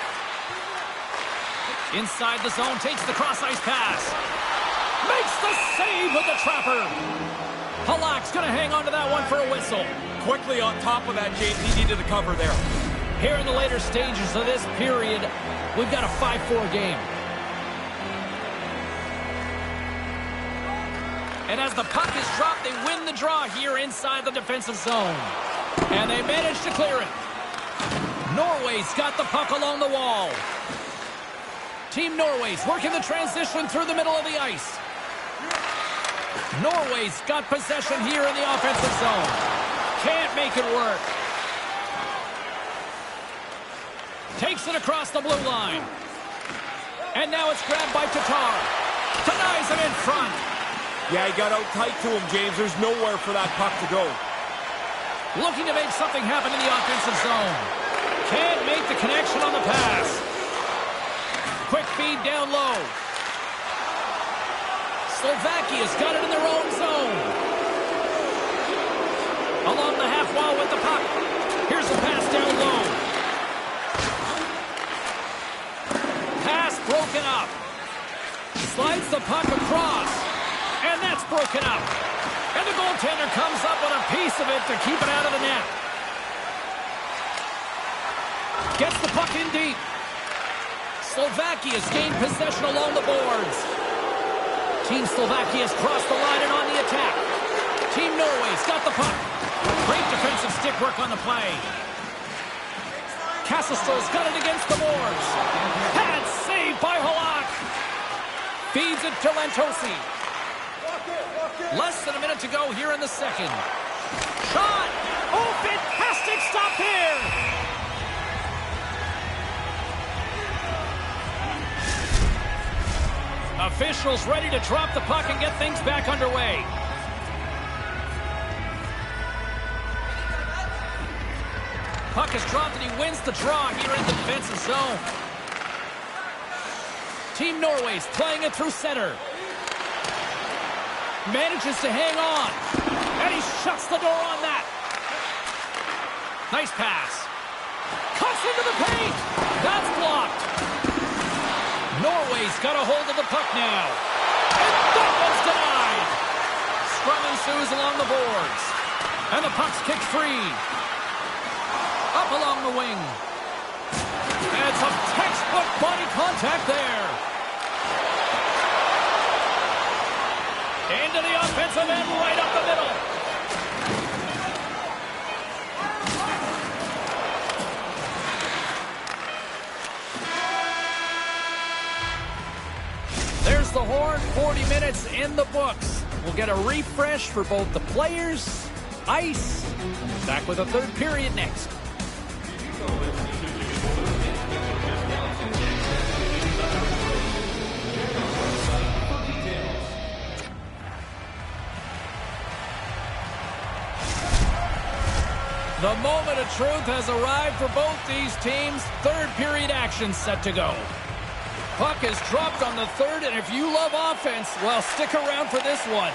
Inside the zone, takes the cross-ice pass. Makes the save with the trapper. Halak's going to hang on to that one for a whistle. Quickly on top of that, James, he needed a cover there. Here in the later stages of this period, we've got a 5-4 game. And as the puck is dropped, they win the draw here inside the defensive zone. And they manage to clear it. Norway's got the puck along the wall. Team Norway's working the transition through the middle of the ice. Norway's got possession here in the offensive zone. Can't make it work. Takes it across the blue line. And now it's grabbed by Tatar. Denies him in front. Yeah, he got out tight to him, James. There's nowhere for that puck to go. Looking to make something happen in the offensive zone. Can't make the connection on the pass. Quick feed down low. Slovakia's got it in their own zone. Along the half wall with the puck. Here's the pass down low. Pass broken up. Slides the puck across. And that's broken up. And the goaltender comes up with a piece of it to keep it out of the net. Gets the puck in deep. Slovakia's gained possession along the boards. Team Slovakia's crossed the line and on the attack. Team Norway's got the puck. Great defensive stick work on the play. Kasselströ's got it against the boards. And saved by Halak. Feeds it to Lantosi. Less than a minute to go here in the second. Shot! Oh, fantastic stop here! Officials ready to drop the puck and get things back underway. Puck is dropped and he wins the draw here in the defensive zone. Team Norway's playing it through center. Manages to hang on. And he shuts the door on that. Nice pass. Cuts into the paint. That's blocked. Norway's got a hold of the puck now. And that one's denied. Scrum ensues along the boards. And the puck's kicked free. Up along the wing. And some textbook body contact there. Into the offensive end, right up the middle. There's the horn, 40 minutes in the books. We'll get a refresh for both the players, ice. Back with a third period next. The moment of truth has arrived for both these teams. Third period action set to go. Puck is dropped on the third, and if you love offense, well, stick around for this one.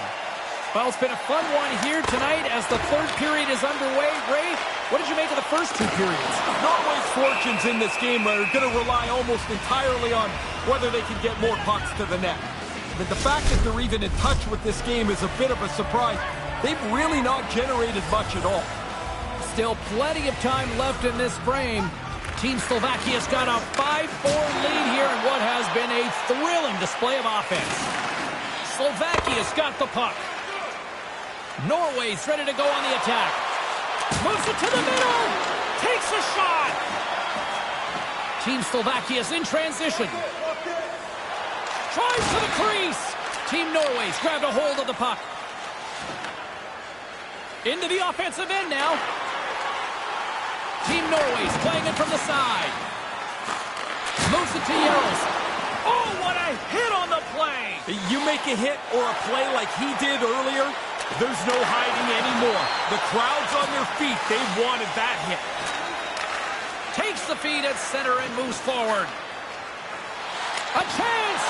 Well, it's been a fun one here tonight as the third period is underway. Ray, what did you make of the first two periods? Norway's fortunes in this game are going to rely almost entirely on whether they can get more pucks to the net. But the fact that they're even in touch with this game is a bit of a surprise. They've really not generated much at all. Still plenty of time left in this frame. Team Slovakia's got a 5-4 lead here in what has been a thrilling display of offense. Slovakia's got the puck. Norway's ready to go on the attack. Moves it to the middle. Takes a shot. Team Slovakia's in transition. Tries to the crease. Team Norway's grabbed a hold of the puck. Into the offensive end now. Team Norway's playing it from the side. Moves it to Yaros. Oh, what a hit on the play! You make a hit or a play like he did earlier, there's no hiding anymore. The crowd's on their feet. They wanted that hit. Takes the feed at center and moves forward. A chance!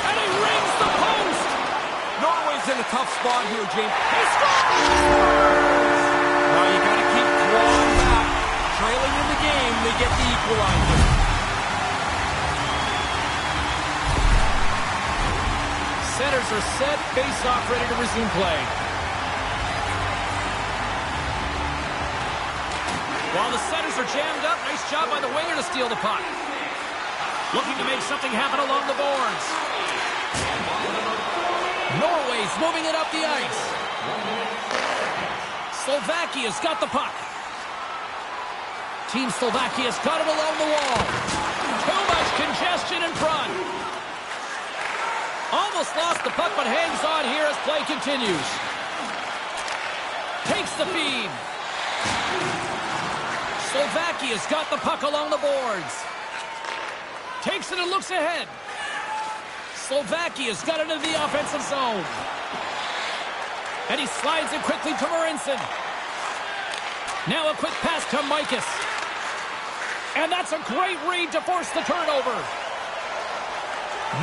And he rings the post! Norway's in a tough spot here, James. He scores! Now you got to keep clawing back. Trailing in the game, they get the equalizer. Centers are set, face-off ready to resume play. While the centers are jammed up, nice job by the winger to steal the puck. Looking to make something happen along the boards. Norway's moving it up the ice. Slovakia's got the puck. Team Slovakia's got it along the wall. Too much congestion in front. Almost lost the puck, but hangs on here as play continues. Takes the feed. Slovakia's got the puck along the boards. Takes it and looks ahead. Slovakia's got it into the offensive zone. And he slides it quickly to Marincin. Now a quick pass to Mikas. And that's a great read to force the turnover.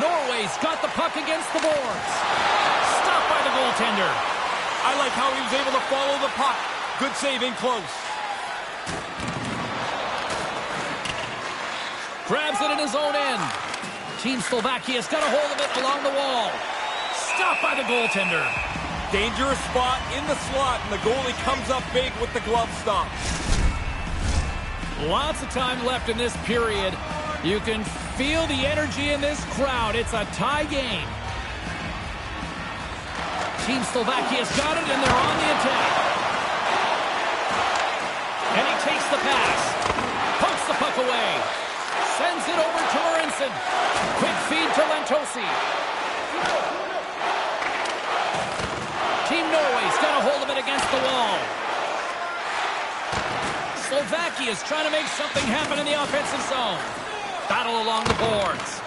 Norway's got the puck against the boards. Stopped by the goaltender. I like how he was able to follow the puck. Good save in close. Grabs it in his own end. Team Slovakia's got a hold of it along the wall. Stopped by the goaltender. Dangerous spot in the slot, and the goalie comes up big with the glove stop. Lots of time left in this period. You can feel the energy in this crowd. It's a tie game. Team Slovakia's got it, and they're on the attack. And he takes the pass. Pokes the puck away. Sends it over to Marincin. Quick feed to Lentosi. Team Norway's got a hold of it against the wall. Slovakia's trying to make something happen in the offensive zone. Battle along the boards.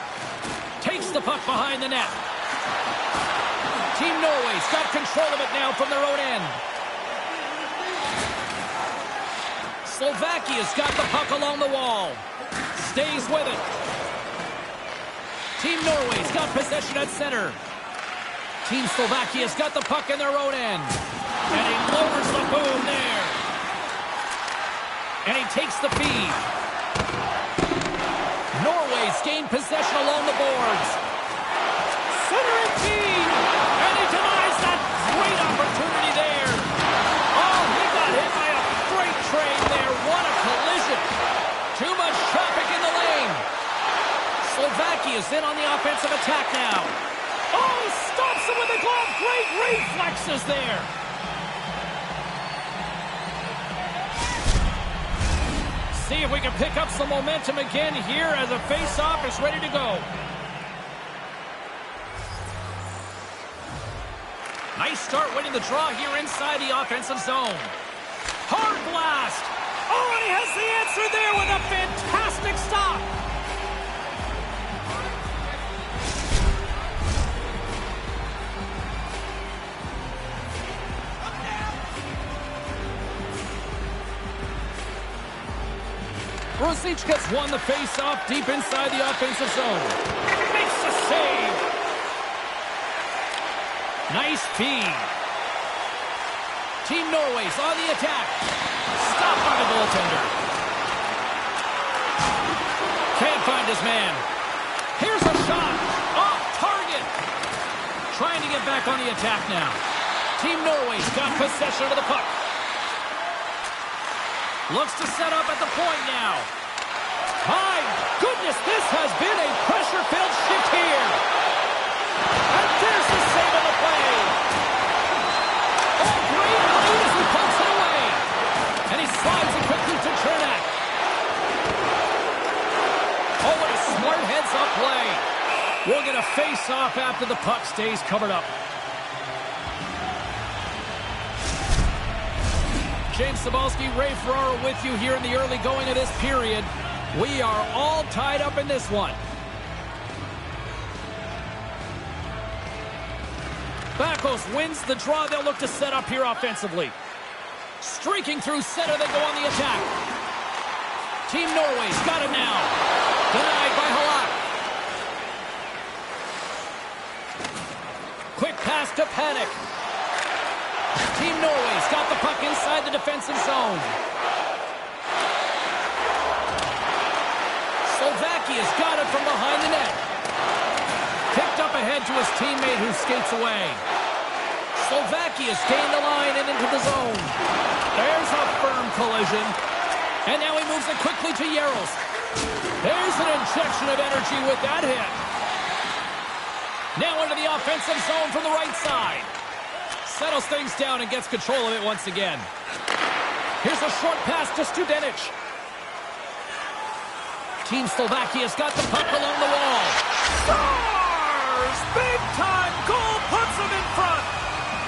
Takes the puck behind the net. Team Norway's got control of it now from their own end. Slovakia's got the puck along the wall. Stays with it. Team Norway's got possession at center. Team Slovakia's got the puck in their own end. And he lowers the boom there. And he takes the feed. just gained possession along the boards. Centering feed! And he denies that great opportunity there. Oh, he got hit by a freight train there. What a collision. Too much traffic in the lane. Slovakia is in on the offensive attack now. Oh, he stops him with a glove. Great reflexes there. See if we can pick up some momentum again here as a face-off is ready to go. Nice start winning the draw here inside the offensive zone. Hard blast. Oh, and he has the answer there with a fantastic stop. Rosichka's won the face-off deep inside the offensive zone. Makes the save. Nice feed. Team Norway's on the attack. Stopped by the goaltender. Can't find his man. Here's a shot. Off target. Trying to get back on the attack now. Team Norway's got possession of the puck. Looks to set up at the point now. My goodness, this has been a pressure-filled shift here. And there's the save of the play. Oh, great lead as he pumps it away. And he slides it quickly to Chernak. Oh, what a smart heads-up play. We'll get a face-off after the puck stays covered up. James Cybulski, Ray Ferraro with you here in the early going of this period. We are all tied up in this one. Bakos wins the draw. They'll look to set up here offensively. Streaking through center, they go on the attack. Team Norway's got it now. Denied by Halak. Quick pass to Panic. Team Norway's got the puck inside the defensive zone. Slovakia's got it from behind the net. Picked up ahead to his teammate who skates away. Slovakia's gained the line and into the zone. There's a firm collision. And now he moves it quickly to Yaros. There's an injection of energy with that hit. Now into the offensive zone from the right side. Settles things down and gets control of it once again. Here's a short pass to Studenic. Team Slovakia's got the puck along the wall. Stars! Big time goal puts them in front.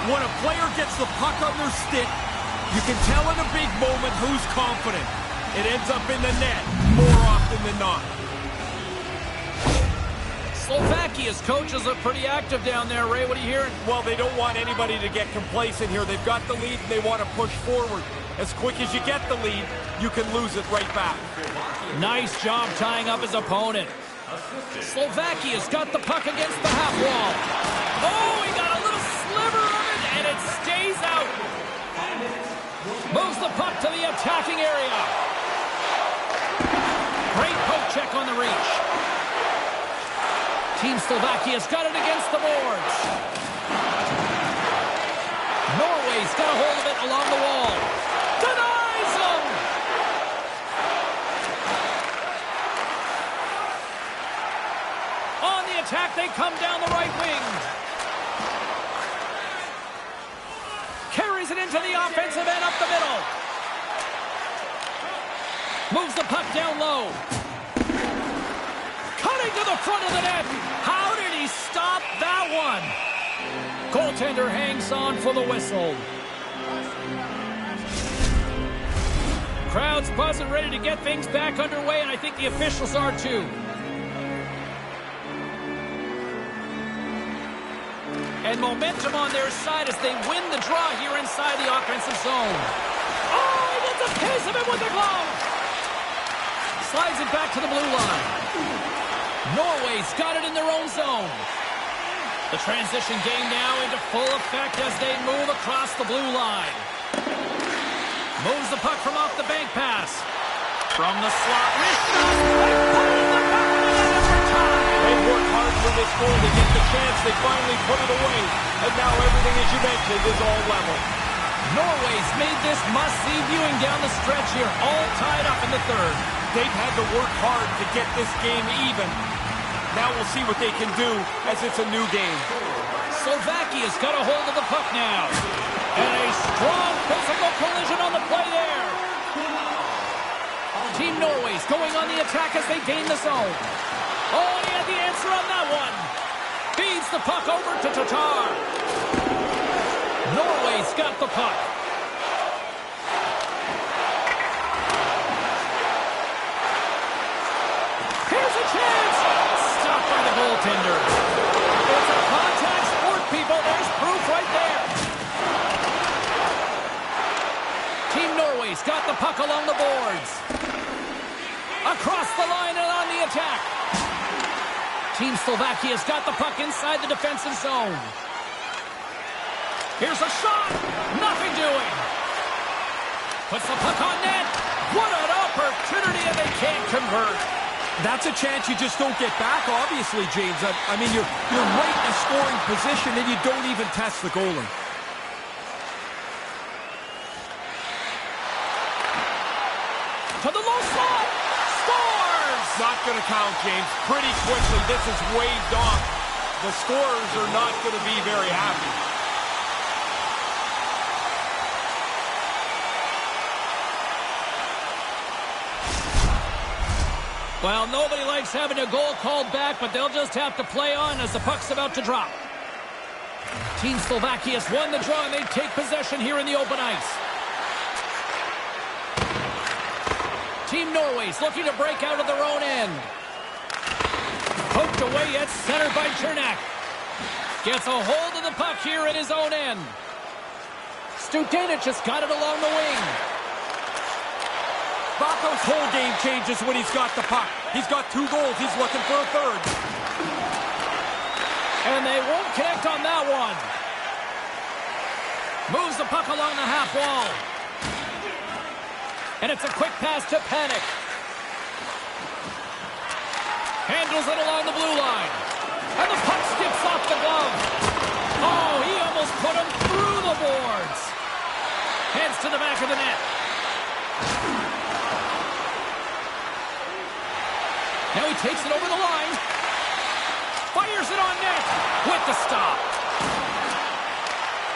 When a player gets the puck on their stick, you can tell in a big moment who's confident. It ends up in the net more often than not. Slovakia's coaches are pretty active down there. Ray, what are you hearing? Well, they don't want anybody to get complacent here. They've got the lead and they want to push forward. As quick as you get the lead, you can lose it right back. Nice job tying up his opponent. Slovakia's got the puck against the half wall. Oh, he got a little sliver of it, and it stays out. Moves the puck to the attacking area. Great poke check on the reach. Team Slovakia's got it against the boards. Norway's got a hold of it along the wall. Denies him! On the attack, they come down the right wing. Carries it into the offensive end up the middle. Moves the puck down low. Cutting to the front of the net. How did he stop that one? Goaltender hangs on for the whistle. Crowd's buzzing, ready to get things back underway, and I think the officials are too. And momentum on their side as they win the draw here inside the offensive zone. Oh, he gets a piece of it with the glove. Slides it back to the blue line. Norway's got it in their own zone. The transition game now into full effect as they move across the blue line. Moves the puck from off the bank pass. From the slot, wrist shot, putting the puck in the net. hard for this goal to get the chance. They finally put it away. And now everything, as you mentioned, is all level. Norway's made this must-see viewing down the stretch here, all tied up in the third. They've had to work hard to get this game even. Now we'll see what they can do as it's a new game. Slovakia's got a hold of the puck now. And a strong physical collision on the play there. Team Norway's going on the attack as they gain the zone. Oh, he had the answer on that one. Feeds the puck over to Tatar. Norway's got the puck. Here's a chance. Stopped by the goaltender. It's a contact sport, people. There's proof right there. Team Norway's got the puck along the boards. Across the line and on the attack. Team Slovakia's got the puck inside the defensive zone. Here's a shot. Nothing doing. Puts the puck on net. What an opportunity, and they can't convert. That's a chance you just don't get back, obviously, James. I mean, you're right in a scoring position, and you don't even test the goalie. To the low slot. Scores! Not going to count, James. Pretty quickly, this is waved off. The scorers are not going to be very happy. Well, nobody likes having a goal called back, but they'll just have to play on as the puck's about to drop. Team Slovakia's won the draw, and they take possession here in the open ice. Team Norway's looking to break out of their own end. Poked away, yet centered by Chernak. Gets a hold of the puck here in his own end. Studenic just got it along the wing. Baco's whole game changes when he's got the puck. He's got 2 goals. He's looking for a third. And they won't connect on that one. Moves the puck along the half wall. And it's a quick pass to Panic. Handles it along the blue line. And the puck skips off the glove. Oh, he almost put him through the boards. Heads to the back of the net. Now he takes it over the line. Fires it on net with the stop.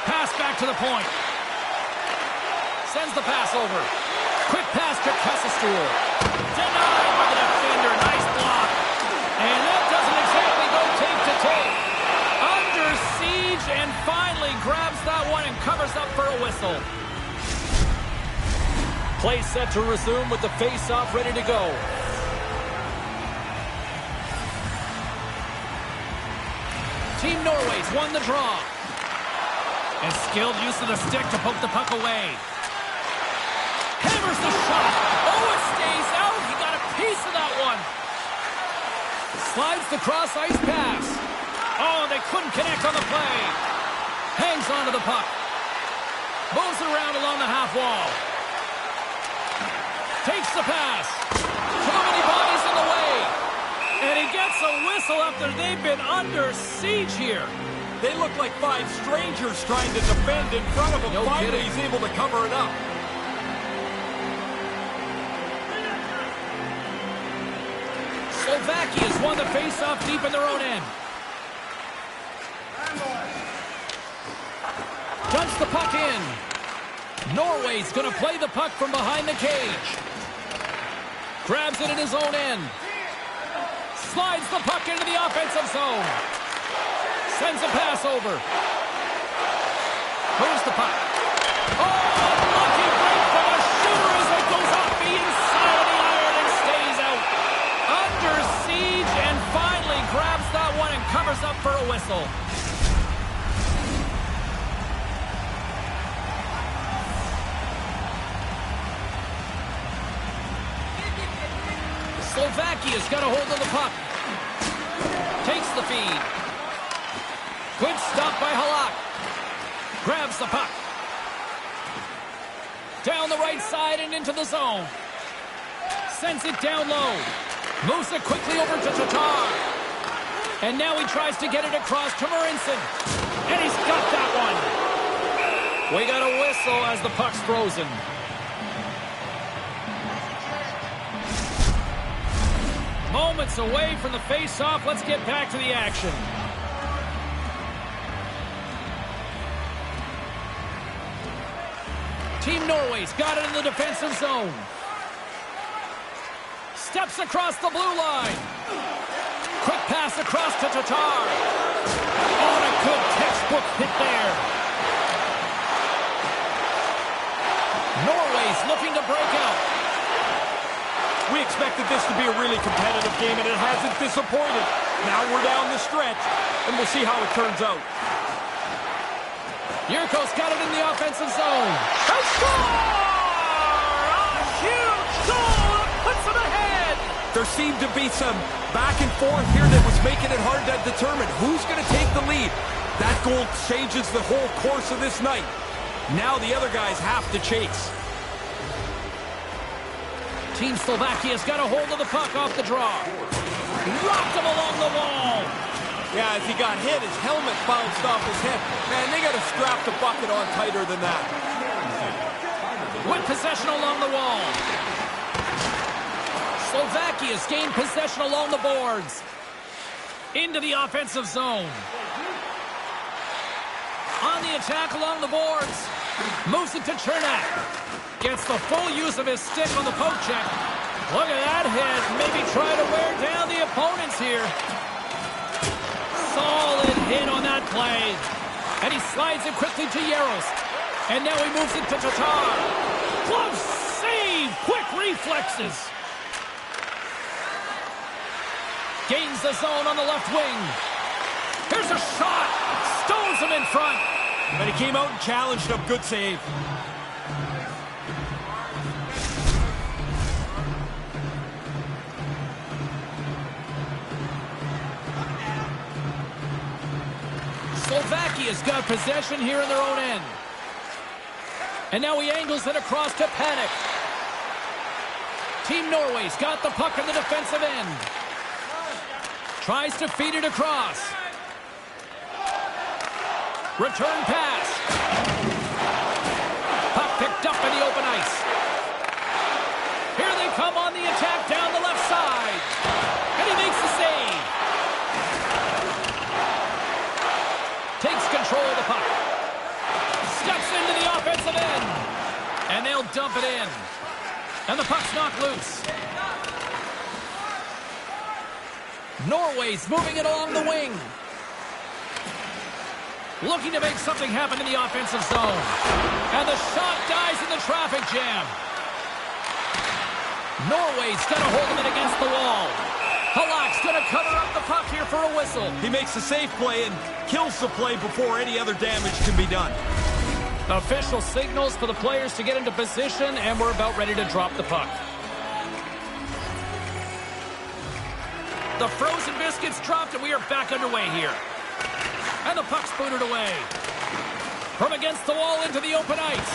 Pass back to the point. Sends the pass over. Quick pass to Kassestool. Denied by the defender. Nice block. And that doesn't exactly go tape to tape. Under siege and finally grabs that one and covers up for a whistle. Play set to resume with the face-off ready to go. Team Norway's won the draw. And skilled use of the stick to poke the puck away. Hammers the shot. Oh, it stays out. He got a piece of that one. Slides the cross-ice pass. Oh, they couldn't connect on the play. Hangs onto the puck. Moves around along the half wall. Takes the pass. Too many bodies in the way. And he gets a whistle after they've been under siege here. They look like 5 strangers trying to defend in front of him. No Finally, kidding. he's able to cover it up. Slovakia's won the face-off deep in their own end. Dumps the puck in. Norway's going to play the puck from behind the cage. Grabs it in his own end. Slides the puck into the offensive zone. Sends a pass over. Moves the puck. Oh, lucky break for the shooter as it goes off the inside of the iron and stays out. Under siege and finally grabs that one and covers up for a whistle. Slovakia's got a hold of the puck. Takes the feed. Good stop by Halak. Grabs the puck. Down the right side and into the zone. Sends it down low. Moves it quickly over to Tatar. And now he tries to get it across to Marinson. And he's got that one. We got a whistle as the puck's frozen. Moments away from the face-off. Let's get back to the action. Team Norway's got it in the defensive zone. Steps across the blue line. Quick pass across to Tatar. Oh, and a good textbook hit there. Norway's looking to break out. We expected this to be a really competitive game, and it hasn't disappointed. Now we're down the stretch, and we'll see how it turns out. Yurko's got it in the offensive zone. They score! A huge goal that puts them ahead! There seemed to be some back and forth here that was making it hard to determine who's going to take the lead. That goal changes the whole course of this night. Now the other guys have to chase. Team Slovakia's got a hold of the puck off the draw. Rocked him along the wall. Yeah, as he got hit, his helmet bounced off his head. Man, they got to strap the bucket on tighter than that. With possession along the wall. Slovakia's gained possession along the boards. Into the offensive zone. On the attack along the boards. Moves it to Chernak. Gets the full use of his stick on the poke check. Look at that hit. Maybe try to wear down the opponents here. Solid hit on that play. And he slides it quickly to Yaros. And now he moves it to Tatar. Glove save. Quick reflexes. Gains the zone on the left wing. Here's a shot. Stones him in front. And he came out and challenged him. Good save. Slovakia's got possession here in their own end. And now he angles it across to Panic. Team Norway's got the puck in the defensive end. Tries to feed it across. Return pass. Puck picked up in the open ice. Here they come on the attack down the left side. And he makes the save. Takes control of the puck. Steps into the offensive end. And they'll dump it in. And the puck's knocked loose. Norway's moving it along the wing. Looking to make something happen in the offensive zone. And the shot dies in the traffic jam. Norway's got a hold of it against the wall. Halak's going to cover up the puck here for a whistle. He makes a safe play and kills the play before any other damage can be done. Official signals for the players to get into position, and we're about ready to drop the puck. The frozen biscuits dropped, and we are back underway here. And the puck's booted away. From against the wall into the open ice.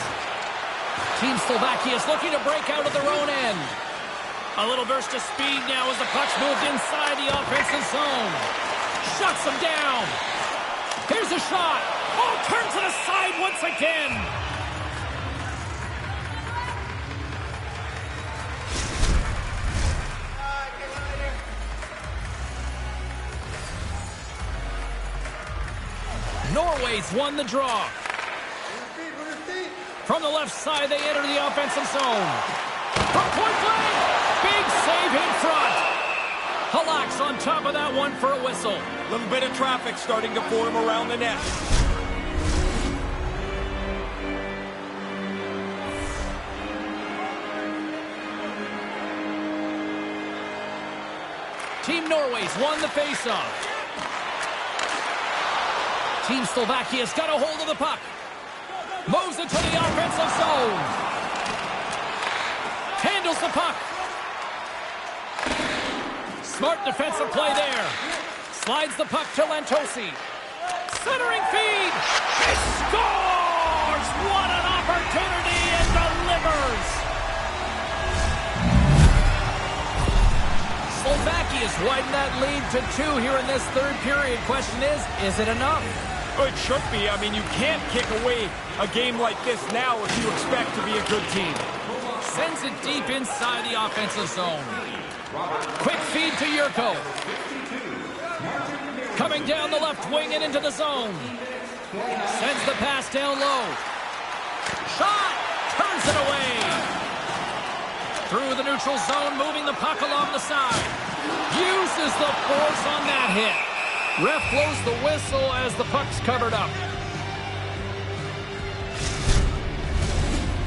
Team Slovakia is looking to break out of their own end. A little burst of speed now as the puck's moved inside the offensive zone. Shuts them down. Here's a shot. Oh, turns to the side once again. Norway's won the draw. From the left side, they enter the offensive zone. From point blank, big save in front. Halak's on top of that one for a whistle. A little bit of traffic starting to form around the net. Team Norway's won the faceoff. Team Slovakia's got a hold of the puck. Moves it to the offensive zone. Handles the puck. Smart defensive play there. Slides the puck to Lantosi. Centering feed. He scores! What an opportunity, and delivers! Slovakia's widen that lead to 2 here in this third period. Question is it enough? Oh, it should be. I mean, you can't kick away a game like this now if you expect to be a good team. Sends it deep inside the offensive zone. Quick feed to Yurko. Coming down the left wing and into the zone. Sends the pass down low. Shot! Turns it away. Through the neutral zone, moving the puck along the side. Uses the force on that hit. Ref blows the whistle as the puck's covered up.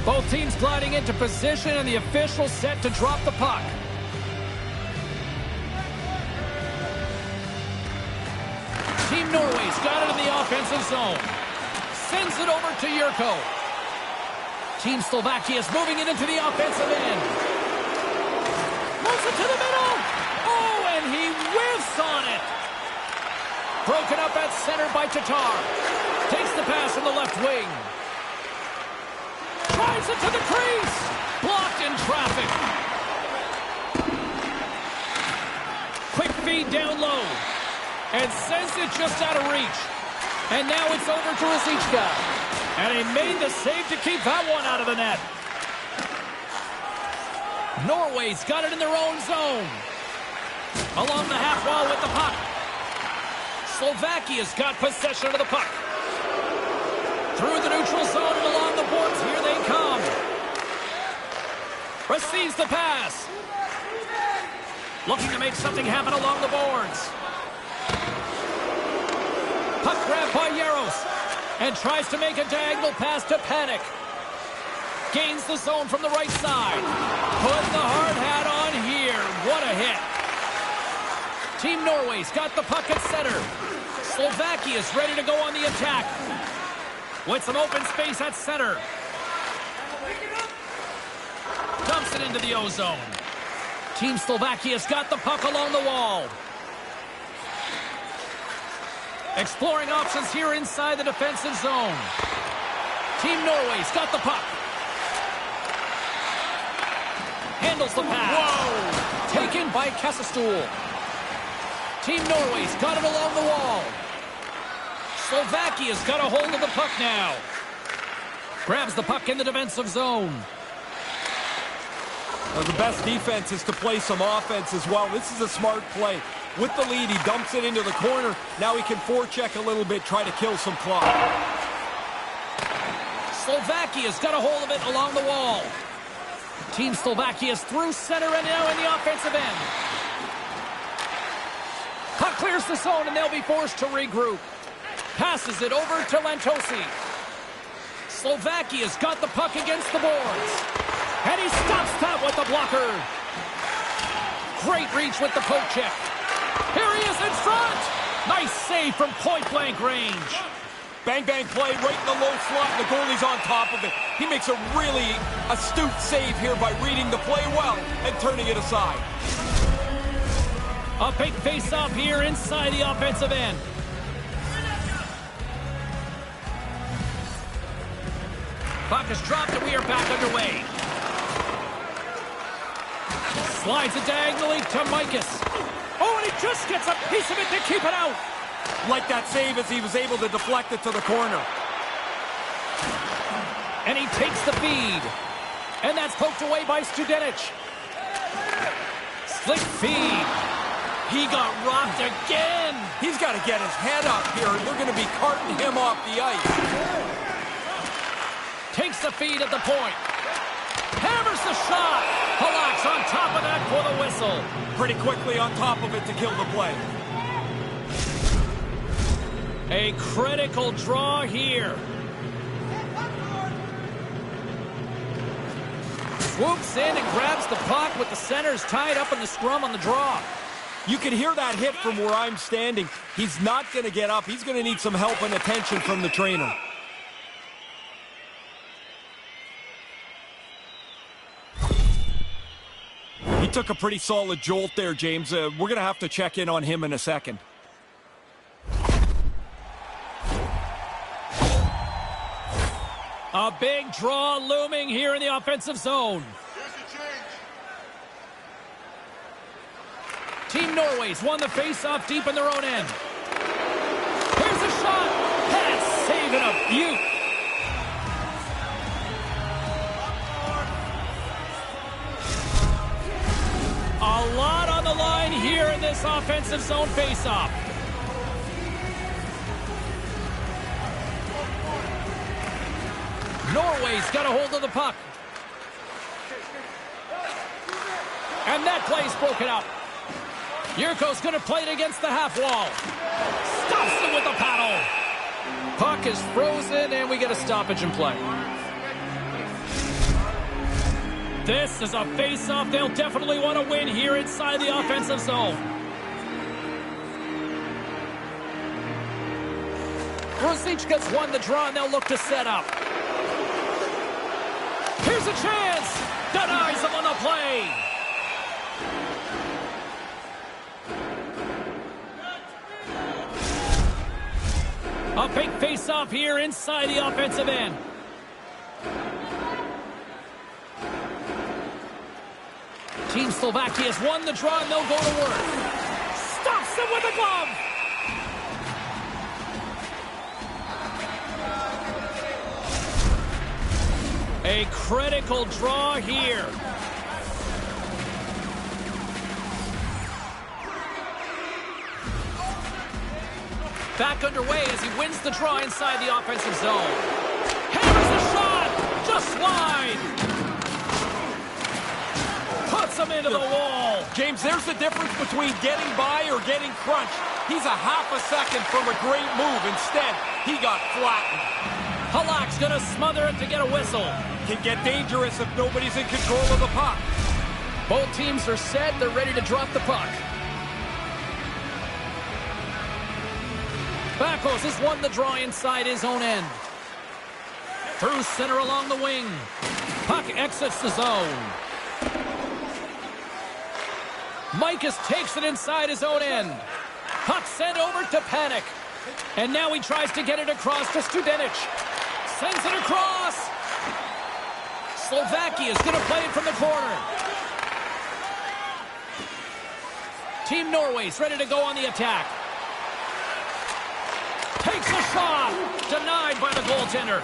Both teams gliding into position, and the official set to drop the puck. Team Norway's got it in the offensive zone. Sends it over to Yurko. Team Slovakia is moving it into the offensive end. Moves it to the middle. Oh, and he whiffs on it. Broken up at center by Tatar. Takes the pass from the left wing. Drives it to the crease. Blocked in traffic. Quick feed down low. And sends it just out of reach. And now it's over to Rosichka. And he made the save to keep that one out of the net. Norway's got it in their own zone. Along the half wall with the puck. Slovakia's got possession of the puck. Through the neutral zone and along the boards. Here they come. Receives the pass. Looking to make something happen along the boards. Puck grab by Yaros. And tries to make a diagonal pass to Panic. Gains the zone from the right side. Put the hard hat on here. What a hit. Team Norway's got the puck at center. Slovakia's ready to go on the attack. With some open space at center. Dumps it into the O-zone. Team Slovakia's got the puck along the wall. Exploring options here inside the defensive zone. Team Norway's got the puck. Handles the pass. Whoa! Taken by Kassastool. Team Norway's got it along the wall. Slovakia's got a hold of the puck now. Grabs the puck in the defensive zone. Well, the best defense is to play some offense as well. This is a smart play. With the lead, he dumps it into the corner. Now he can forecheck a little bit, try to kill some clock. Slovakia's got a hold of it along the wall. Team Slovakia's through center and now in the offensive end. Puck clears the zone and they'll be forced to regroup. Passes it over to Lantosi. Slovakia's got the puck against the boards. And he stops that with the blocker. Great reach with the poke check. Here he is in front. Nice save from point-blank range. Bang, bang play right in the low slot. The goalie's on top of it. He makes a really astute save here by reading the play well and turning it aside. A big face-off here inside the offensive end. Puck is dropped and we are back underway. Slides it diagonally to Mikas. Oh, and he just gets a piece of it to keep it out. Like that save as he was able to deflect it to the corner. And he takes the feed. And that's poked away by Studenic. Slick feed. He got rocked again. He's got to get his head up here. They're going to be carting him off the ice. Takes the feed at the point. Hammers the shot. Halak's on top of that for the whistle. Pretty quickly on top of it to kill the play. A critical draw here. Swoops in and grabs the puck with the centers tied up in the scrum on the draw. You can hear that hit from where I'm standing. He's not going to get up. He's going to need some help and attention from the trainer. He took a pretty solid jolt there, James. We're going to have to check in on him in a second. A big draw looming here in the offensive zone. Team Norway's won the face-off deep in their own end. Here's a shot. That's saving a beaut. A lot on the line here in this offensive zone face-off. Norway's got a hold of the puck. And that play's broken up. Yurko's going to play it against the half wall. Stops it with the paddle. Puck is frozen, and we get a stoppage in play. This is a face-off they'll definitely want to win here inside the offensive zone. Rosic gets won the draw, and they'll look to set up. Here's a chance. Denies him on the play. A big face-off here inside the offensive end. Team Slovakia has won the draw, and they'll go to work. Stops him with a glove. A critical draw here. Back underway as he wins the draw inside the offensive zone. Hammers the shot! Just wide! Puts him into the wall. James, there's the difference between getting by or getting crunched. He's a half a second from a great move. Instead, he got flattened. Halak's going to smother it to get a whistle. Can get dangerous if nobody's in control of the puck. Both teams are set. They're ready to drop the puck. Bakos has won the draw inside his own end. Through center along the wing. Puck exits the zone. Mikas takes it inside his own end. Puck sent over to Panic. And now he tries to get it across to Studenic. Sends it across. Slovakia is going to play it from the corner. Team Norway's ready to go on the attack. Takes a shot. Denied by the goaltender.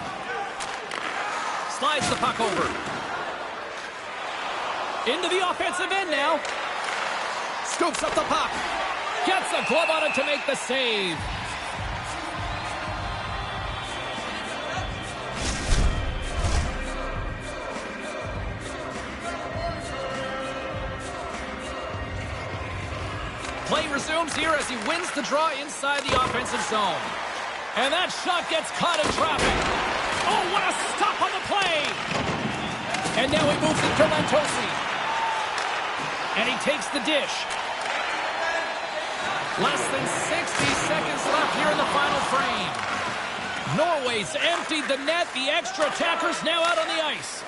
Slides the puck over. Into the offensive end now. Scoops up the puck. Gets a glove on it to make the save. Play resumes here as he wins the draw inside the offensive zone. And that shot gets caught in traffic. Oh, what a stop on the play! And now he moves it to Lantosi. And he takes the dish. Less than 60 seconds left here in the final frame. Norway's emptied the net. The extra attackers now out on the ice.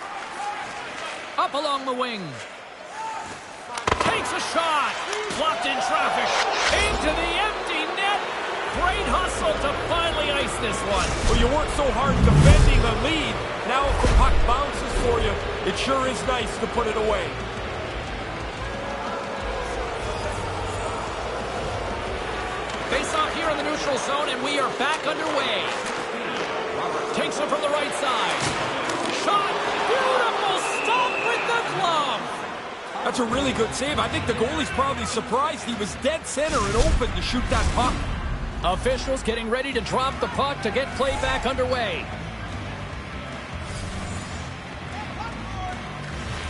Up along the wing. Takes a shot. Blocked in traffic. Into the empty net. Great hustle to finally ice this one. Well, you worked so hard defending a lead. Now if the puck bounces for you, it sure is nice to put it away. Face off here in the neutral zone, and we are back underway. Takes it from the right side. Shot. Beautiful stop with the glove. That's a really good save. I think the goalie's probably surprised he was dead center and open to shoot that puck. Officials getting ready to drop the puck to get play back underway.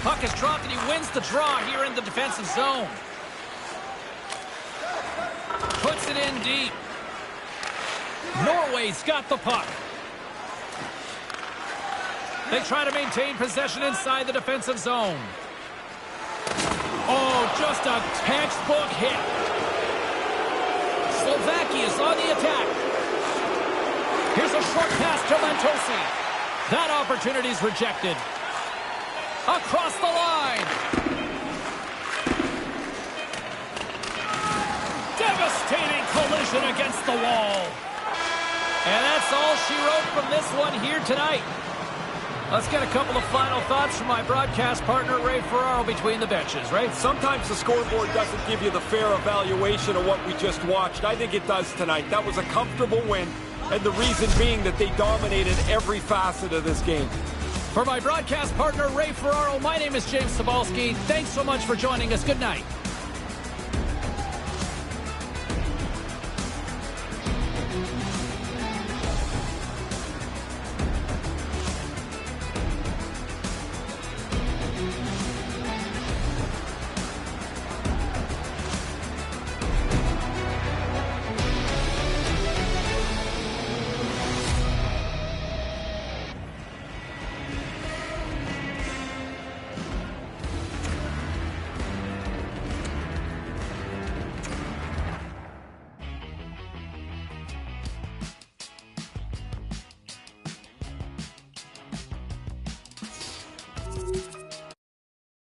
Puck is dropped and he wins the draw here in the defensive zone. Puts it in deep. Norway's got the puck. They try to maintain possession inside the defensive zone. Oh, just a textbook hit. Slovakia is on the attack. Here's a short pass to Lantosi. That opportunity is rejected. Across the line. Devastating collision against the wall. And that's all she wrote from this one here tonight. Let's get a couple of final thoughts from my broadcast partner, Ray Ferraro, between the benches. Ray? Sometimes the scoreboard doesn't give you the fair evaluation of what we just watched. I think it does tonight. That was a comfortable win, and the reason being that they dominated every facet of this game. For my broadcast partner, Ray Ferraro, my name is James Cebulski. Thanks so much for joining us. Good night.